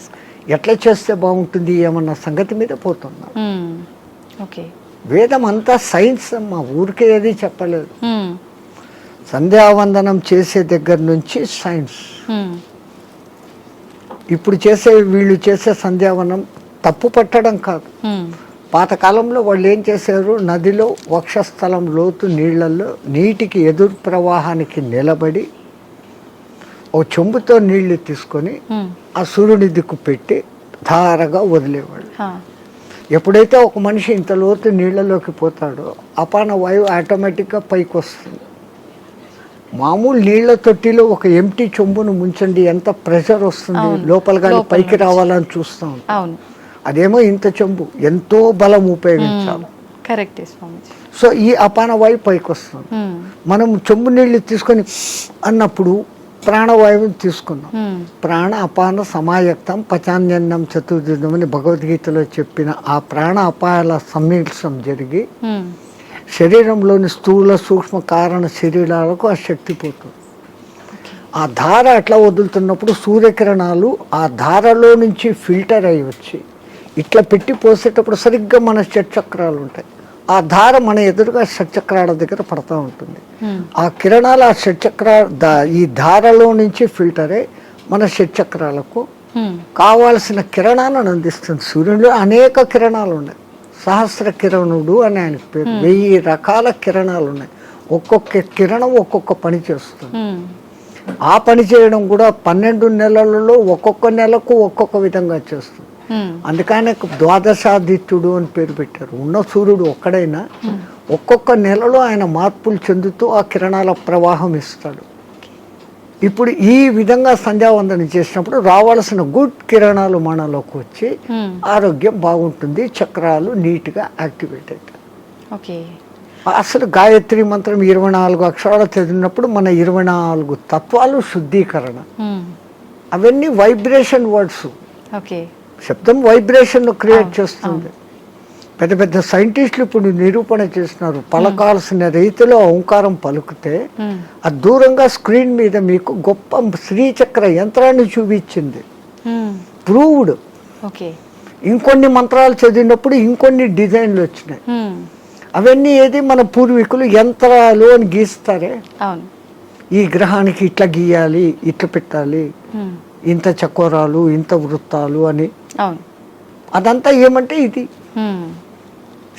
ఎట్లా చేస్తే బాగుంటుంది ఏమన్న సంగతి మీద పోతున్నాం. వేదం అంతా సైన్స్ అమ్మా, ఊరికే ఏది చెప్పలేదు. సంధ్యావందనం చేసే దగ్గర నుంచి సైన్స్. ఇప్పుడు వీళ్ళు చేసే సంధ్యావనం తప్పు పట్టడం కాదు. పాతకాలంలో వాళ్ళు ఏం చేశారు, నదిలో వక్షస్థలం లోతు నీళ్లలో నీటికి ఎదురు ప్రవాహానికి నిలబడి ఓ చెంబుతో నీళ్లు తీసుకొని ఆ సూర్యుని దిక్కు పెట్టి ధారగా వదిలేవాళ్ళు. ఎప్పుడైతే ఒక మనిషి ఇంత లోతు నీళ్లలోకి పోతాడో అపాన వాయువు ఆటోమేటిక్గా పైకి వస్తుంది. మామూలు నీళ్ల తొట్టిలో ఒక ఎంటీ చెంబును ముంచండి, ఎంత ప్రెషర్ వస్తుంది, లోపల కానీ పైకి రావాలని చూస్తూ ఉంటాం. అదేమో ఇంత చెంబు, ఎంతో బలం ఉపయోగించాలి. సో ఈ అపాన వాయువు పైకి వస్తుంది. మనం చెంబు నీళ్లు తీసుకొని అన్నప్పుడు ప్రాణవాయువుని తీసుకున్నాం. ప్రాణ అపాన సమాయక్తం పచాన్యన్నం చతుర్దినం అని భగవద్గీతలో చెప్పిన ఆ ప్రాణ అపాయాల సమ్మిళనం జరిగి శరీరంలోని స్థూల సూక్ష్మ కారణ శరీరాలకు ఆ శక్తి పోతుంది. ఆ ధార అట్లా వదులుతున్నప్పుడు సూర్యకిరణాలు ఆ ధారలో నుంచి ఫిల్టర్ అయ్యి వచ్చి ఇట్లా పెట్టి పోసేటప్పుడు సరిగ్గా మన షట్చక్రాలు ఉంటాయి. ఆ ధార మన ఎదురుగా షట్చక్రాల దగ్గర పడతా ఉంటుంది. ఆ కిరణాలు ఆ ఈ ధారలో నుంచి ఫిల్టర్ అయ్యి మన షట్చక్రాలకు కావాల్సిన కిరణాలను అందిస్తుంది. సూర్యుడిలో అనేక కిరణాలు ఉన్నాయి. సహస్ర కిరణుడు అని ఆయనకు పేరు. 1000 రకాల కిరణాలు ఉన్నాయి. ఒక్కొక్క కిరణం ఒక్కొక్క పని చేస్తుంది. ఆ పని చేయడం కూడా 12 నెలలలో ఒక్కొక్క నెలకు ఒక్కొక్క విధంగా చేస్తుంది. అందుకని ద్వాదశాదిత్యుడు అని పేరు పెట్టారు. ఉన్న సూర్యుడు ఒక్కడైనా ఒక్కొక్క నెలలో ఆయన మార్పులు చెందుతూ ఆ కిరణాల ప్రవాహం ఇస్తాడు. ఇప్పుడు ఈ విధంగా సంధ్యావందనం చేసినప్పుడు రావాల్సిన గుడ్ కిరణాలు మనలోకి వచ్చి ఆరోగ్యం బాగుంటుంది. చక్రాలు నీట్గా యాక్టివేట్ అవుతాయి. అసలు గాయత్రి మంత్రం 24 అక్షరాలు చదివినప్పుడు మన 24 తత్వాలు శుద్ధీకరణ. అవన్నీ వైబ్రేషన్ వర్డ్స్. శబ్దం వైబ్రేషన్ క్రియేట్ చేస్తుంది. పెద్ద పెద్ద సైంటిస్టులు ఇప్పుడు నిరూపణ చేస్తున్నారు. పలకాల్సిన రీతిలో ఓంకారం పలుకుతే అది దూరంగా స్క్రీన్ మీద మీకు గొప్ప శ్రీచక్ర యంత్రాన్ని చూపించింది. ప్రూవ్డ్. ఇంకొన్ని మంత్రాలు చదివినప్పుడు ఇంకొన్ని డిజైన్లు వచ్చినాయి. అవన్నీ ఏది మన పూర్వీకులు యంత్రాలు అని గీస్తారే, ఈ గ్రహానికి ఇట్లా గీయాలి, ఇట్లా పెట్టాలి, ఇంత చకోరాలు, ఇంత వృత్తాలు అని. అదంతా ఏమంటే ఇది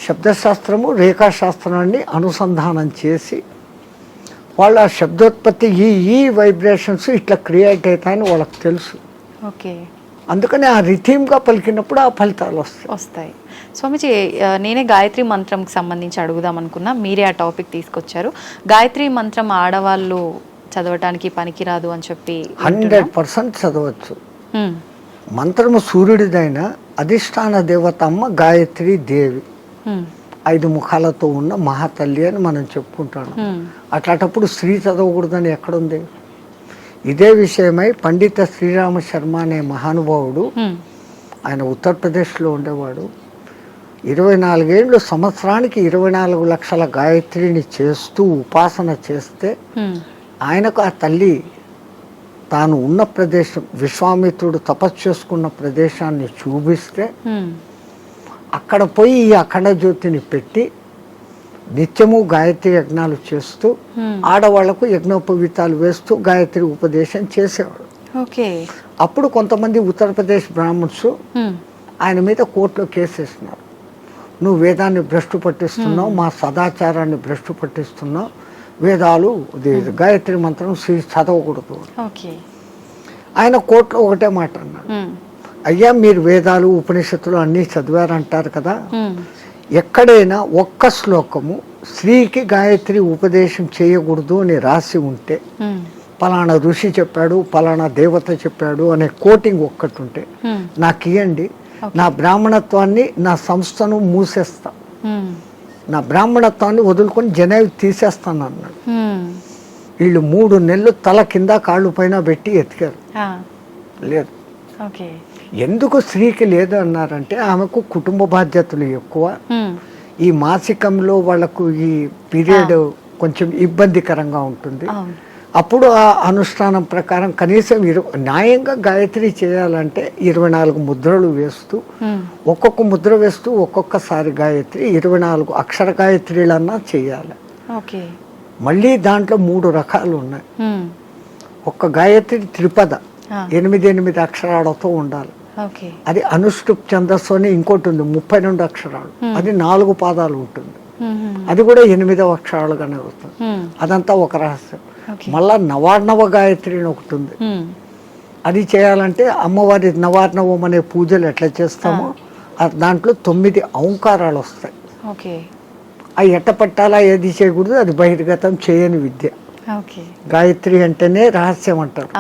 శబ్దశాస్త్రము రేఖాశాస్త్రాన్ని అనుసంధానం చేసి వాళ్ళ శబ్దోత్పత్తి ఈ వైబ్రేషన్స్ ఇట్లా క్రియేట్ అవుతాయని వాళ్ళకి తెలుసు. అందుకని ఆ రిథీమ్గా పలికినప్పుడు ఆ ఫలితాలు వస్తాయి. స్వామిజీ, నేనే గాయత్రి మంత్రంకి సంబంధించి అడుగుదాం అనుకున్నా, మీరే ఆ టాపిక్ తీసుకొచ్చారు. గాయత్రి మంత్రం ఆడవాళ్ళు చదవటానికి పనికిరాదు అని చెప్పి 100% చదవచ్చు. మంత్రము సూర్యుడిదైన అధిష్టాన దేవత అమ్మ గాయత్రి దేవి, 5 ముఖాలతో ఉన్న మహాతల్లి అని మనం చెప్పుకుంటాము. అట్లాంటప్పుడు స్త్రీ చదవకూడదని ఎక్కడుంది? ఇదే విషయమై పండిత శ్రీరామ శర్మ అనే మహానుభావుడు, ఆయన ఉత్తరప్రదేశ్లో ఉండేవాడు, 24 ఏళ్ళు సంవత్సరానికి 24 లక్షల గాయత్రిని చేస్తూ ఉపాసన చేస్తే ఆయనకు ఆ తల్లి తాను ఉన్న ప్రదేశం, విశ్వామిత్రుడు తపస్సు చేసుకున్న ప్రదేశాన్ని చూపిస్తే అక్కడ పోయి ఈ అఖండ జ్యోతిని పెట్టి నిత్యము గాయత్రి యజ్ఞాలు చేస్తూ ఆడవాళ్లకు యజ్ఞోపవీతాలు వేస్తూ గాయత్రి ఉపదేశం చేసేవాడు. అప్పుడు కొంతమంది ఉత్తరప్రదేశ్ బ్రాహ్మణ్స్ ఆయన మీద కోర్టులో కేసేసినారు. నువ్వు వేదాన్ని భ్రష్టు పట్టిస్తున్నావు, మా సదాచారాన్ని భ్రష్టు పట్టిస్తున్నావు, వేదాలు గాయత్రి మంత్రం చదవకూడదు. ఆయన కోర్టులో ఒకటే మాట అన్నాడు, అయ్యా మీరు వేదాలు ఉపనిషత్తులు అన్నీ చదివారంటారు కదా, ఎక్కడైనా ఒక్క శ్లోకము స్త్రీకి గాయత్రి ఉపదేశం చేయకూడదు అని రాసి ఉంటే, పలానా ఋషి చెప్పాడు, పలానా దేవత చెప్పాడు అనే కోటింగ్ ఒక్కటి ఉంటే నాకు ఇవ్వండి, నా బ్రాహ్మణత్వాన్ని, నా సంస్థను మూసేస్తా, నా బ్రాహ్మణత్వాన్ని వదులుకొని జనేవి తీసేస్తాను అన్నాడు. వీళ్ళు 3 నెలలు తల కింద కాళ్ళు పైన పెట్టి ఎతికారు, లేదు. ఎందుకు స్త్రీకి లేదు అన్నారంటే ఆమెకు కుటుంబ బాధ్యతలు ఎక్కువ, ఈ మాసికంలో వాళ్ళకు ఈ పీరియడ్ కొంచెం ఇబ్బందికరంగా ఉంటుంది. అప్పుడు ఆ అనుష్ఠానం ప్రకారం కనీసం న్యాయంగా గాయత్రి చేయాలంటే 24 ముద్రలు వేస్తూ, ఒక్కొక్క ముద్ర వేస్తూ ఒక్కొక్కసారి గాయత్రి 24 అక్షర గాయత్రిలన్నా చేయాలి. మళ్ళీ దాంట్లో 3 రకాలు ఉన్నాయి. ఒక్క గాయత్రి త్రిపద 8 అక్షరాలతో ఉండాలి. అది అనుష్ఠుప్ ఛందస్సు అని ఇంకోటి ఉంది 32 అక్షరాలు, అది 4 పాదాలు ఉంటుంది, అది కూడా 8వ అక్షరాలుగానే వస్తుంది. అదంతా ఒక రహస్యం. మళ్ళా నవార్ణవ గాయత్రి అని ఒకటి ఉంది, అది చేయాలంటే అమ్మవారి నవార్ణవం అనే పూజలు ఎట్లా చేస్తామో దాంట్లో 9 ఔంకారాలు వస్తాయి. అవి ఎట్ట పట్టాలా, ఏది చేయకూడదు, అది బహిర్గతం చేయని విద్య. గాయత్రి అంటేనే రహస్యం అంటారు.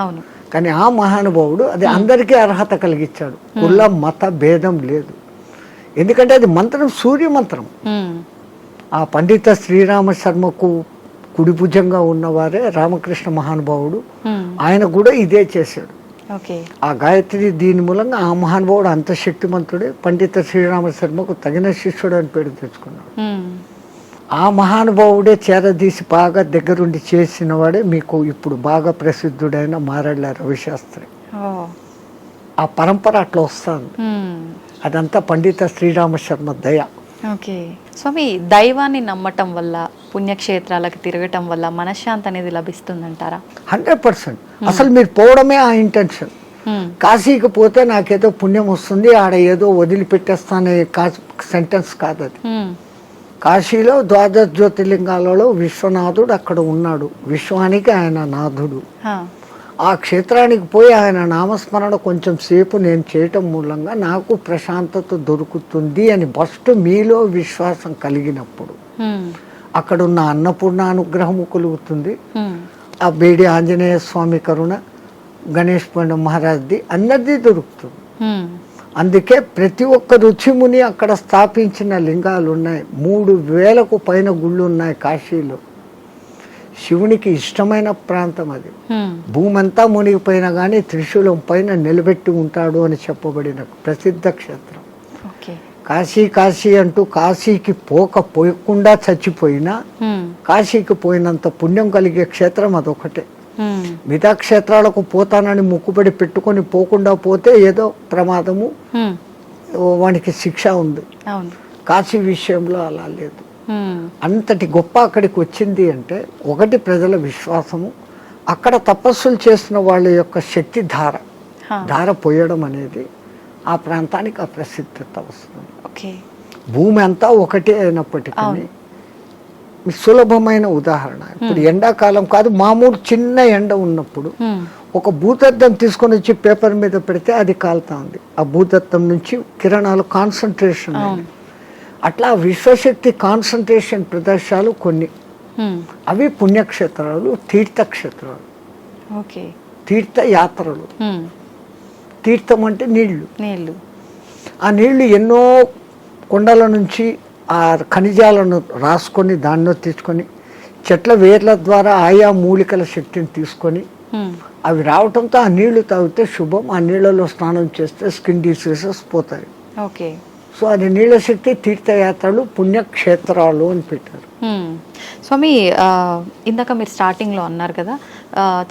కానీ ఆ మహానుభావుడు అది అందరికీ అర్హత కలిగించాడు, కుల మత భేదం లేదు. ఎందుకంటే అది మంత్రం సూర్య మంత్రం. ఆ పండిత శ్రీరామ శర్మకు కుడి భుజంగా ఉన్నవారే రామకృష్ణ మహానుభావుడు, ఆయన కూడా ఇదే చేశాడు. ఆ గాయత్రి దీని మూలంగా ఆ మహానుభావుడు అంత శక్తిమంతుడే పండిత శ్రీరామ శర్మకు తగిన శిష్యుడు అని పేరు తెచ్చుకున్నాడు. ఆ మహానుభావుడే చేరదీసి బాగా దగ్గరుండి చేసిన వాడే మీకు ఇప్పుడు బాగా ప్రసిద్ధుడైన మారెళ్ళ రవిశాస్త్రి. ఆ పరంపర అట్లా వస్తుంది. అదంతా పండిత శ్రీరామ శర్మ దయ. స్వామి, దైవాన్ని నమ్మటం వల్ల, పుణ్యక్షేత్రాలకు తిరగటం వల్ల మనశ్శాంతి అనేది లభిస్తుందంటారా? 100%. అసలు మీరు పోవడమే ఆ ఇంటెన్షన్. కాశీకి పోతే నాకేదో పుణ్యం వస్తుంది, ఆడ ఏదో వదిలిపెట్టేస్తానే సెంటెన్స్ కాదు అది. కాశీలో 12 జ్యోతిర్లింగాలలో విశ్వనాథుడు అక్కడ ఉన్నాడు, విశ్వానికి ఆయన నాథుడు. ఆ క్షేత్రానికి పోయి ఆయన నామస్మరణ కొంచెం సేపు నేను చేయటం మూలంగా నాకు ప్రశాంతత దొరుకుతుంది అని ఫస్ట్ మీలో విశ్వాసం కలిగినప్పుడు అక్కడున్న అన్నపూర్ణ అనుగ్రహము కలుగుతుంది. ఆ బేడి ఆంజనేయ స్వామి కరుణ, గణేష్ పండ మహారాజ్ది అందరిది దొరుకుతుంది. అందుకే ప్రతి ఒక్క రుచిముని అక్కడ స్థాపించిన లింగాలు ఉన్నాయి. 3000కు పైన గుళ్ళు ఉన్నాయి కాశీలో. శివునికి ఇష్టమైన ప్రాంతం అది. భూమి అంతా మునిగిపోయినా కానీ త్రిశూలం పైన నిలబెట్టి ఉంటాడు అని చెప్పబడిన ప్రసిద్ధ క్షేత్రం కాశీ. కాశీ అంటూ కాశీకి పోకుండా చచ్చిపోయినా కాశీకి పోయినంత పుణ్యం కలిగే క్షేత్రం అదొకటే. మిగతా క్షేత్రాలకు పోతానని ముక్కుబడి పెట్టుకొని పోకుండా పోతే ఏదో ప్రమాదము, వానికి శిక్ష ఉంది. కాశీ విషయంలో అలా లేదు. అంతటి గొప్ప అక్కడికి వచ్చింది అంటే ఒకటి ప్రజల విశ్వాసము, అక్కడ తపస్సులు చేసిన వాళ్ళ యొక్క శక్తి ధార పోయడం అనేది ఆ ప్రాంతానికి ఆ ప్రసిద్ధత వస్తుంది. భూమి అంతా ఒకటే అయినప్పటికీ సులభమైన ఉదాహరణ, ఇప్పుడు ఎండాకాలం కాదు, మామూలు చిన్న ఎండ ఉన్నప్పుడు ఒక భూతద్దం తీసుకొని వచ్చి పేపర్ మీద పెడితే అది కాలుతా ఉంది. ఆ భూతద్దం నుంచి కిరణాలు కాన్సన్ట్రేషన్. అట్లా విశ్వశక్తి కాన్సన్ట్రేషన్ ప్రదేశాలు కొన్ని, అవి పుణ్యక్షేత్రాలు, తీర్థక్షేత్రాలు, తీర్థయాత్రలు. తీర్థం అంటే నీళ్లు. ఆ నీళ్లు ఎన్నో కొండల నుంచి ఆ ఖనిజాలను రాసుకొని దానిలో తీసుకొని చెట్ల వేర్ల ద్వారా ఆయా మూలికల శక్తిని తీసుకొని అవి రావటంతో ఆ నీళ్లు తాగితే శుభం. ఆ నీళ్ళలో స్నానం చేస్తే స్కిన్ డిసీజెస్ పోతాయి. సో అది నీళ్ళ శక్తి తీర్థయాత్రలు పుణ్యక్షేత్రాలు అని పెట్టారు. స్వామి, ఇందాక మీరు స్టార్టింగ్లో అన్నారు కదా,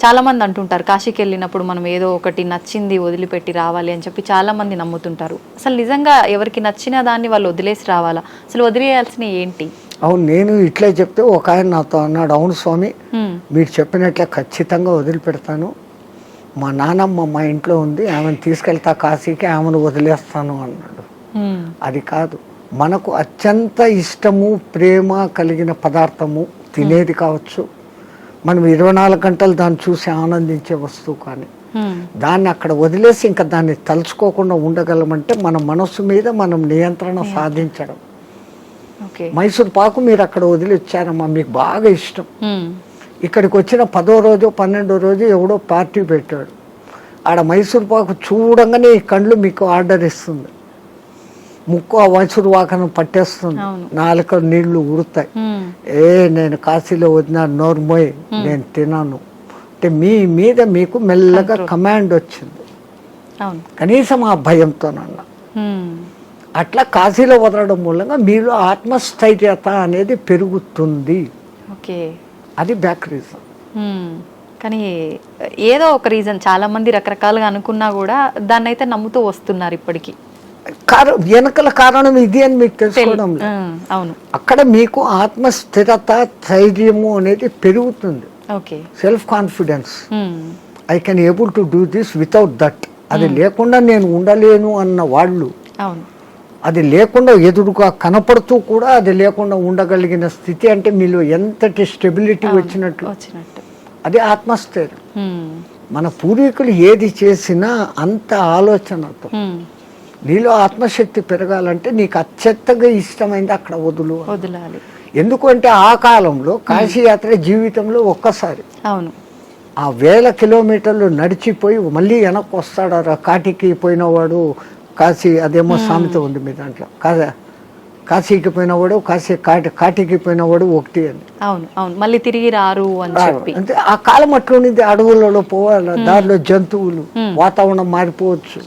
చాలామంది అంటుంటారు కాశీకి వెళ్ళినప్పుడు మనం ఏదో ఒకటి నచ్చింది వదిలిపెట్టి రావాలి అని చెప్పి చాలామంది నమ్ముతుంటారు. అసలు నిజంగా ఎవరికి నచ్చిన దాన్ని వాళ్ళు వదిలేసి రావాలా? అసలు వదిలేయాల్సినవి ఏంటి? అవును, నేను ఇట్లే చెప్తే ఒక ఆయన నాతో అన్నాడు, అవును స్వామి మీరు చెప్పినట్లే ఖచ్చితంగా వదిలిపెడతాను, మా నానమ్మ మా ఇంట్లో ఉంది, ఆమెను తీసుకెళ్తా కాశీకి, ఆమెను వదిలేస్తాను అన్నాడు. అది కాదు, మనకు అత్యంత ఇష్టము ప్రేమ కలిగిన పదార్థము తినేది కావచ్చు, మనం 24 గంటలు దాన్ని చూసి ఆనందించే వస్తువు, కానీ దాన్ని అక్కడ వదిలేసి ఇంకా దాన్ని తలుచుకోకుండా ఉండగలమంటే మన మనస్సు మీద మనం నియంత్రణ సాధించడం. మైసూర్ పాకు మీరు అక్కడ వదిలి వచ్చారమ్మా, మీకు బాగా ఇష్టం, ఇక్కడికి వచ్చిన 10వ రోజు 12వ రోజు ఎవడో పార్టీ పెట్టాడు, ఆడ మైసూర్ పాకు చూడంగానే ఈ కళ్ళు మీకు ఆర్డర్ ఇస్తుంది, ముక్కు ఆ మైసూర్ పాకను పట్టేస్తుంది, నాలుక నీళ్లు ఉరుతాయి, నేను కాశీలో వదిన నోర్మోయ్ నేను తినాను అంటే మీ మీద మీకు మెల్లగా కమాండ్ వచ్చింది, కనీసం ఆ భయంతోనన్నా. అట్లా కాశీలో వదలడం మూలంగా మీలో ఆత్మస్థైర్యత అనేది పెరుగుతుంది. అది బ్యాక్ రీజన్. కానీ ఏదో ఒక రీజన్, చాలా మంది రకరకాలుగా అనుకున్నా కూడా దాన్ని అయితే నమ్ముతూ వస్తున్నారు ఇప్పటికీ. వెనకల కారణం ఇది అని మీకు తెలుసుకోవడం. అవును, అక్కడ మీకు ఆత్మస్థిరత ధైర్యము అనేది పెరుగుతుంది, self confidence. I can able to do this without that. అది లేకుండా నేను ఉండలేను అన్న వాళ్ళు, అది లేకుండా ఎదురుగా కనపడుతూ కూడా అది లేకుండా ఉండగలిగిన స్థితి అంటే మీలో ఎంతటి స్టెబిలిటీ వచ్చినట్లు. అది ఆత్మస్థైర్యం. మన పూర్వీకులు ఏది చేసినా అంత ఆలోచనతో. నీలో ఆత్మశక్తి పెరగాలంటే నీకు అత్యంతగా ఇష్టమైంది అక్కడ వదలాలి. ఎందుకంటే ఆ కాలంలో కాశీయాత్ర జీవితంలో ఒక్కసారి, ఆ 1000 కిలోమీటర్లు నడిచిపోయి మళ్ళీ వెనక్కి వస్తాడు. కాటికి పోయినవాడు కాశీ, అదేమో సామెత ఉంది మీ దాంట్లో, కాశీకి పోయినవాడు కాటికి పోయినవాడు ఒకటి అని. మళ్ళీ తిరిగి రారు అని చెప్పి. అంటే ఆ కాలం అట్లుంది, అడవులలో పోవాలి, దారిలో జంతువులు, వాతావరణం మారిపోవచ్చు.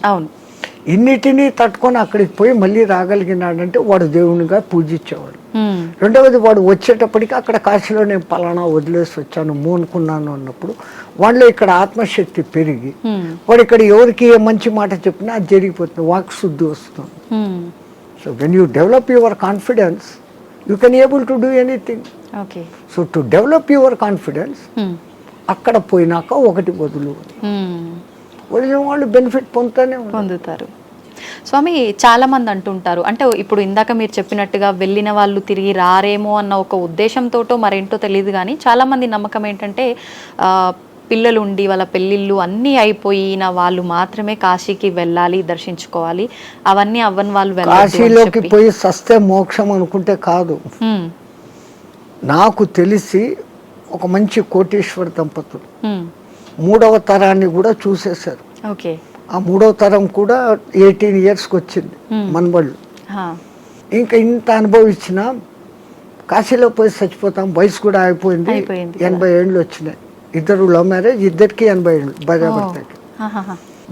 ఇన్నిటినీ తట్టుకొని అక్కడికి పోయి మళ్ళీ రాగలిగినాడంటే వాడు దేవునిగా పూజించేవాడు. రెండవది, వాడు వచ్చేటప్పటికి అక్కడ కాశీలో నేను పలానా వదిలేసి వచ్చాను మూనుకున్నాను అన్నప్పుడు వాళ్ళలో ఇక్కడ ఆత్మశక్తి పెరిగి వాడు ఇక్కడ ఎవరికి ఏ మంచి మాట చెప్పినా అది జరిగిపోతుంది, వాక్ శుద్ధి వస్తుంది. So when you develop your confidence you can able to do anything. So to develop your confidence అక్కడ పోయినాక ఒకటి వదిలిన వాళ్ళు బెనిఫిట్ పొందుతారు. స్వామి, చాలా మంది అంటుంటారు, అంటే ఇప్పుడు ఇందాక మీరు చెప్పినట్టుగా వెళ్ళిన వాళ్ళు తిరిగి రారేమో అన్న ఒక ఉద్దేశంతోటో మరేంటో తెలియదు, కానీ చాలా మంది నమ్మకం ఏంటంటే పిల్లలు ఉండి వాళ్ళ పెళ్ళిళ్ళు అన్నీ అయిపోయిన వాళ్ళు మాత్రమే కాశీకి వెళ్ళాలి, దర్శించుకోవాలి, అవన్నీ అవ్వని వాళ్ళు కాశీలోకి పోయి సస్తే మోక్షం అనుకుంటే కాదు. నాకు తెలిసి ఒక మంచి కోటీశ్వర దంపతులు 3వ తరాన్ని కూడా చూసేశారు. ఆ 3వ తరం కూడా 18 yearsకి వచ్చింది మనబళ్ళు. ఇంకా ఇంత అనుభవించిన కాశీలో పోయి చచ్చిపోతాం, వయసు కూడా అయిపోయింది, 80 ఏళ్ళు వచ్చినాయి. ఇద్దరు లవ్ మ్యారేజ్, ఇద్దరికి 80 ఏళ్ళు భార్యాభర్తకి.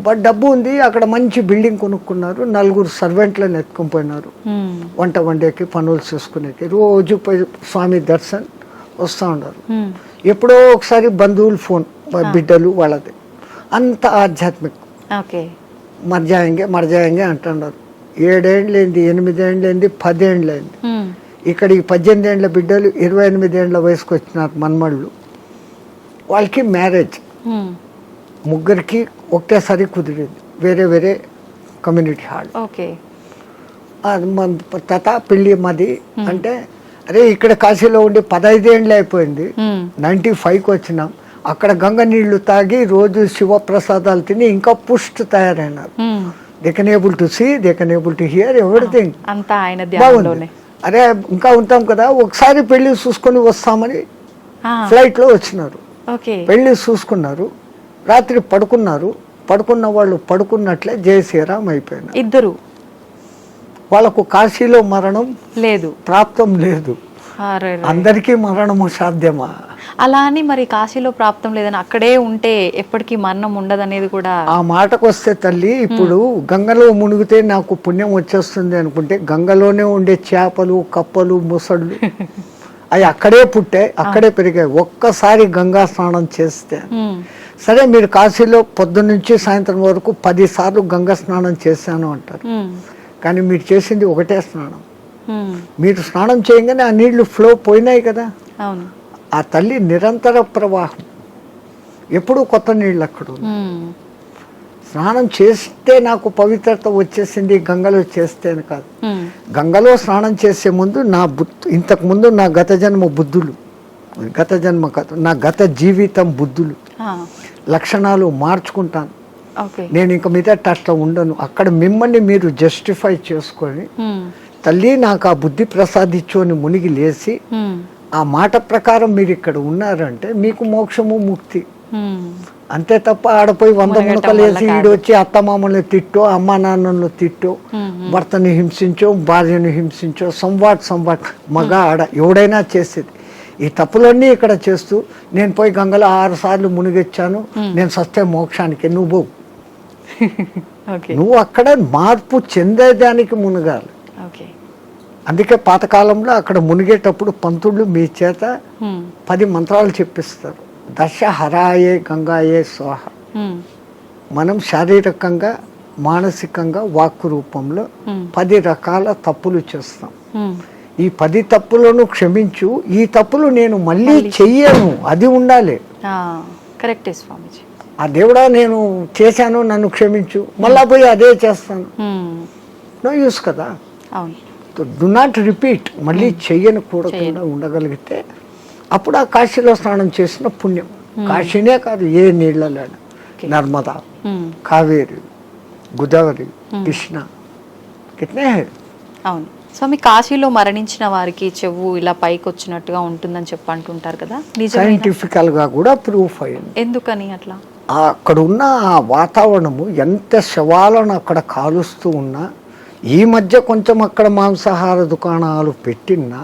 బట్ డబ్బు ఉంది, అక్కడ మంచి బిల్డింగ్ కొనుక్కున్నారు, 4 సర్వెంట్లను ఎత్తుకొని పోయినారు, వంట వండేకి పనులు చేసుకునేకి, రోజు పోయి స్వామి దర్శన్ వస్తూ ఉన్నారు. ఎప్పుడో ఒకసారి బంధువులు ఫోన్, బిడ్డలు వాళ్ళది, అంత ఆధ్యాత్మిక. మర్జాయంగే అంటున్నారు. 7 ఏళ్ళైంది, 8 ఏళ్ళైంది, 10 ఏళ్ళైంది. ఇక్కడ ఈ 18 ఏళ్ళ బిడ్డలు 28 ఏళ్ళ వయసుకు వచ్చినారు మనమళ్ళు. వాళ్ళకి మ్యారేజ్, ముగ్గురికి ఒకేసారి కుదిరింది, వేరే వేరే కమ్యూనిటీ హాల్. తాత పెళ్ళి మాది అంటే, అరే ఇక్కడ కాశీలో ఉండి 15 ఏళ్ళు అయిపోయింది, 95కి వచ్చినాం, అక్కడ గంగ నీళ్లు తాగి రోజు శివప్రసాదాలు తిని ఇంకా పుష్ట్ తయారైనారు. They can able to see, they can able to hear everything. బాగుంది. అరే ఇంకా ఉంటాం కదా, ఒకసారి పెళ్లి చూసుకొని వస్తామని ఫ్లైట్ లో వచ్చినారు. పెళ్లి చూసుకున్నారు, రాత్రి పడుకున్నారు, పడుకున్న వాళ్ళు పడుకున్నట్లే జయ శ్రీరామ్ అయిపోయినారు ఇద్దరు. వాళ్ళకు కాశీలో మరణం లేదు, ప్రాప్తం లేదు. అందరికీ మరణము సాధ్యమా? అలా అని మరి కాశీలో ప్రాప్తం లేదని అక్కడే ఉంటే ఎప్పటికీ మరణం ఉండదనేది కూడా. ఆ మాటకు వస్తే తల్లి, ఇప్పుడు గంగలో మునిగితే నాకు పుణ్యం వచ్చేస్తుంది అనుకుంటే, గంగలోనే ఉండే చేపలు, కప్పలు, ముసళ్ళు అవి అక్కడే పుట్టాయి, అక్కడే పెరిగాయి. ఒక్కసారి గంగా స్నానం చేస్తే, సరే మీరు కాశీలో పొద్దున్న నుంచి సాయంత్రం వరకు 10 సార్లు గంగా స్నానం చేశాను అంటారు, కానీ మీరు చేసింది ఒకటే స్నానం. మీరు స్నానం చేయగానే ఆ నీళ్లు ఫ్లో పోయినాయి కదా. అవును. ఆ తల్లి నిరంతర ప్రవాహం, ఎప్పుడూ కొత్త నీళ్ళు అక్కడ స్నానం చేస్తే నాకు పవిత్రత వచ్చేసింది గంగలో చేస్తేనే కాదు. గంగలో స్నానం చేసే ముందు ఇంతకు ముందు నా గత జన్మ బుద్ధులు, గత జన్మ కాదు, నా గత జీవితం బుద్ధులు, లక్షణాలు మార్చుకుంటాను. నేను ఇంక మీద అట్లా ఉండను. అక్కడ మిమ్మల్ని మీరు జస్టిఫై చేసుకొని, తల్లి నాకు ఆ బుద్ధి ప్రసాదించు అని మునిగి లేచి, ఆ మాట ప్రకారం మీరు ఇక్కడ ఉన్నారంటే మీకు మోక్షము ముక్తి. అంతే తప్ప ఆడపోయి 100 మునకలు వేసి ఈడు వచ్చి అత్తమామల్ని తిట్టో, అమ్మా నాన్నను తిట్టో, భర్తని హింసించో, భార్యను హింసించో, సంవాట్ మగ ఆడ ఎవడైనా చేసేది. ఈ తప్పులన్నీ ఇక్కడ చేస్తూ నేను పోయి గంగలో 6 సార్లు మునిగొచ్చాను, నేను సస్తే మోక్షానికి, నువ్వు నువ్వు అక్కడ మార్పు చెందేదానికి మునగాలి. అందుకే పాతకాలంలో అక్కడ మునిగేటప్పుడు పంతుళ్ళు మీ చేత 10 మంత్రాలు చెప్పిస్తారు. దశ హరాయే గంగాయే స్వాహ. మనం శారీరకంగా, మానసికంగా, వాక్కు రూపంలో 10 రకాల తప్పులు చేస్తాం. ఈ 10 తప్పులను క్షమించు, ఈ తప్పులు నేను మళ్ళీ చెయ్యను, అది ఉండాలి. కరెక్టే స్వామిజీ. ఆ దేవుడా నేను చేశాను, నన్ను క్షమించు, మళ్ళా పోయి అదే చేస్తాను, నో యూస్ కదా. Do not repeat. మళ్ళీ చెయ్యనకూడకుండా ఉండగలిగితే అప్పుడు ఆ కాశీలో స్నానం చేసిన పుణ్యం. కాశీనే కాదు, ఏ నీళ్ళలో, నర్మదా, కావేరి, గోదావరి, కృష్ణ, కిట్నే. అవును స్వామి, కాశీలో మరణించిన వారికి చెవు ఇలా పైకి వచ్చినట్టుగా ఉంటుందని అంటుంటారు కదా, సైంటిఫికల్ గా కూడా ప్రూఫ్ అయింది. ఎందుకని అట్లా? అక్కడ ఉన్న ఆ వాతావరణము, ఎంత శవాలను అక్కడ కాలుస్తూ ఉన్నా, ఈ మధ్య కొంచెం అక్కడ మాంసాహార దుకాణాలు పెట్టినా,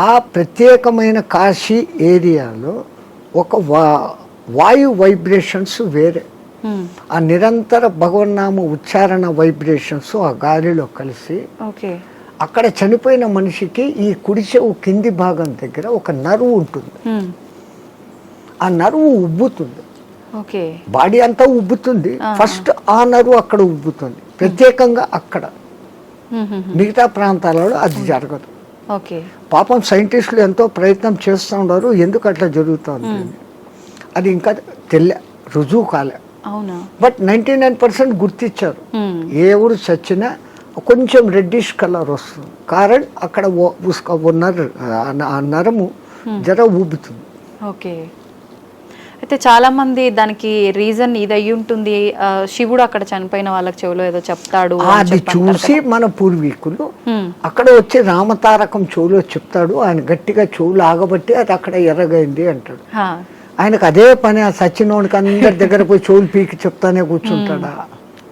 ఆ ప్రత్యేకమైన కాశీ ఏరియాలో ఒక వాయు వైబ్రేషన్స్ వేరే, ఆ నిరంతర భగవన్నామ ఉచ్చారణ వైబ్రేషన్స్ ఆ గాలిలో కలిసి, అక్కడ చనిపోయిన మనిషికి ఈ కుడి చెవు కింది భాగం దగ్గర ఒక నరువు ఉంటుంది. ఆ నరువు ఉబ్బుతుంది, బాడీ అంతా ఉబ్బుతుంది. ఫస్ట్ ఆ నరువు అక్కడ ఉబ్బుతుంది ప్రత్యేకంగా అక్కడ, మిగతా ప్రాంతాలలో అది జరగదు. పాపం సైంటిస్టులు ఎంతో ప్రయత్నం చేస్తూ ఉన్నారు, ఎందుకు అట్లా జరుగుతుంది అది ఇంకా రుజువు కాలే. బట్ 99% గుర్తించారు. ఏ ఊరు చచ్చినా కొంచెం రెడ్డిష్ కలర్ వస్తుంది, కారణం అక్కడ నరము జర ఊబుతుంది. అయితే చాలా మంది దానికి రీజన్ ఇది అయ్యి ఉంటుంది, శివుడు అక్కడ చనిపోయిన వాళ్ళకి చెవులో ఏదో చెప్తాడు అది చూసి మన పూర్వీకులు అక్కడ వచ్చి రామతారకం చెవులో చెప్తాడు, ఆయన గట్టిగా చెవులు ఆగబట్టి అది అక్కడ ఎర్రగైంది అంటాడు. ఆయనకు అదే పని, ఆ సచ్చినోడికి అందరి దగ్గర పోయి చెవులు పీకి చెప్తానే కూర్చుంటాడా?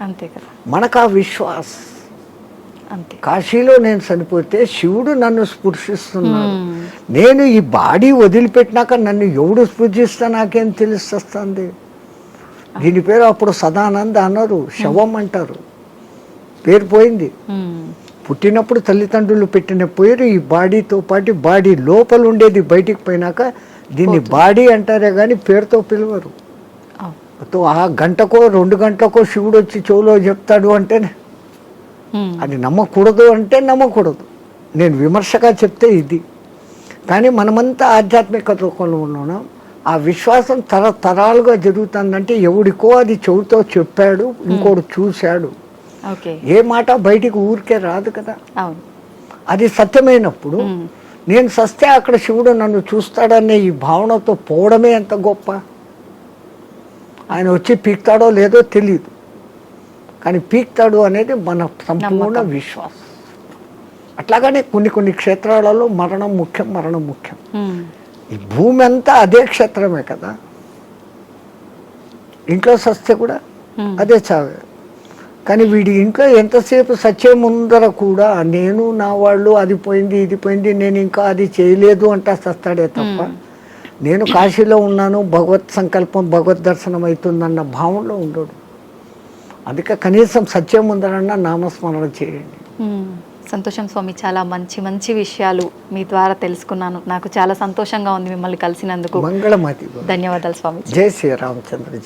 అంతే కదా, మనకు ఆ విశ్వాస్. కాశీలో నేను చనిపోతే శివుడు నన్ను స్పృశిస్తున్నాడు, నేను ఈ బాడీ వదిలిపెట్టినాక నన్ను ఎవడు స్పృశిస్తా నాకేం తెలుస్తుంది. దీని పేరు అప్పుడు సదానంద అన్నారు, శవం అంటారు, పేరు పోయింది. పుట్టినప్పుడు తల్లిదండ్రులు పెట్టిన పేరు ఈ బాడీతో పాటు బాడీ లోపల ఉండేది బయటికి పోయినాక దీన్ని బాడీ అంటారే కానీ పేరుతో పిలవరు. ఆ గంటకో 2 గంటలకో శివుడు వచ్చి చెవులో చెప్తాడు అంటేనే అది నమ్మకూడదు అంటే నమ్మకూడదు. నేను విమర్శగా చెప్తే ఇది, కానీ మనమంతా ఆధ్యాత్మిక రూపంలో ఉన్నాం. ఆ విశ్వాసం తరతరాలుగా జరుగుతుందంటే ఎవడికో అది చెవుతో చెప్పాడు, ఇంకోడు చూశాడు. ఏ మాట బయటికి ఊరికే రాదు కదా. అది సత్యమైనప్పుడు నేను సస్తే అక్కడ శివుడు నన్ను చూస్తాడనే ఈ భావనతో పోవడమే ఎంత గొప్ప. ఆయన వచ్చి పీక్తాడో లేదో తెలియదు, కానీ పీక్తాడు అనేది మన సంపూర్ణ విశ్వాసం. అట్లాగనే కొన్ని క్షేత్రాలలో మరణం ముఖ్యం. ఈ భూమి అంతా అదే క్షేత్రమే కదా, ఇంట్లో సస్తే కూడా అదే చావే. కానీ వీడి ఇంట్లో ఎంతసేపు సచ్చే ముందర కూడా నేను నా వాళ్ళు అది పోయింది ఇది పోయింది నేను ఇంకా అది చేయలేదు అంటా సస్తాడే తప్ప నేను కాశీలో ఉన్నాను, భగవత్ సంకల్పం భగవద్ దర్శనం అవుతుందన్న భావంలో ఉండడు. అందుకే కనీసం సత్యం ఉందనన్నా నామస్మరణ చేయండి. సంతోషం స్వామి, చాలా మంచి మంచి విషయాలు మీ ద్వారా తెలుసుకున్నాను. నాకు చాలా సంతోషంగా ఉంది మిమ్మల్ని కలిసినందుకు. మంగళమతి. ధన్యవాదాలు స్వామి. జై శ్రీరామచంద్రజీ.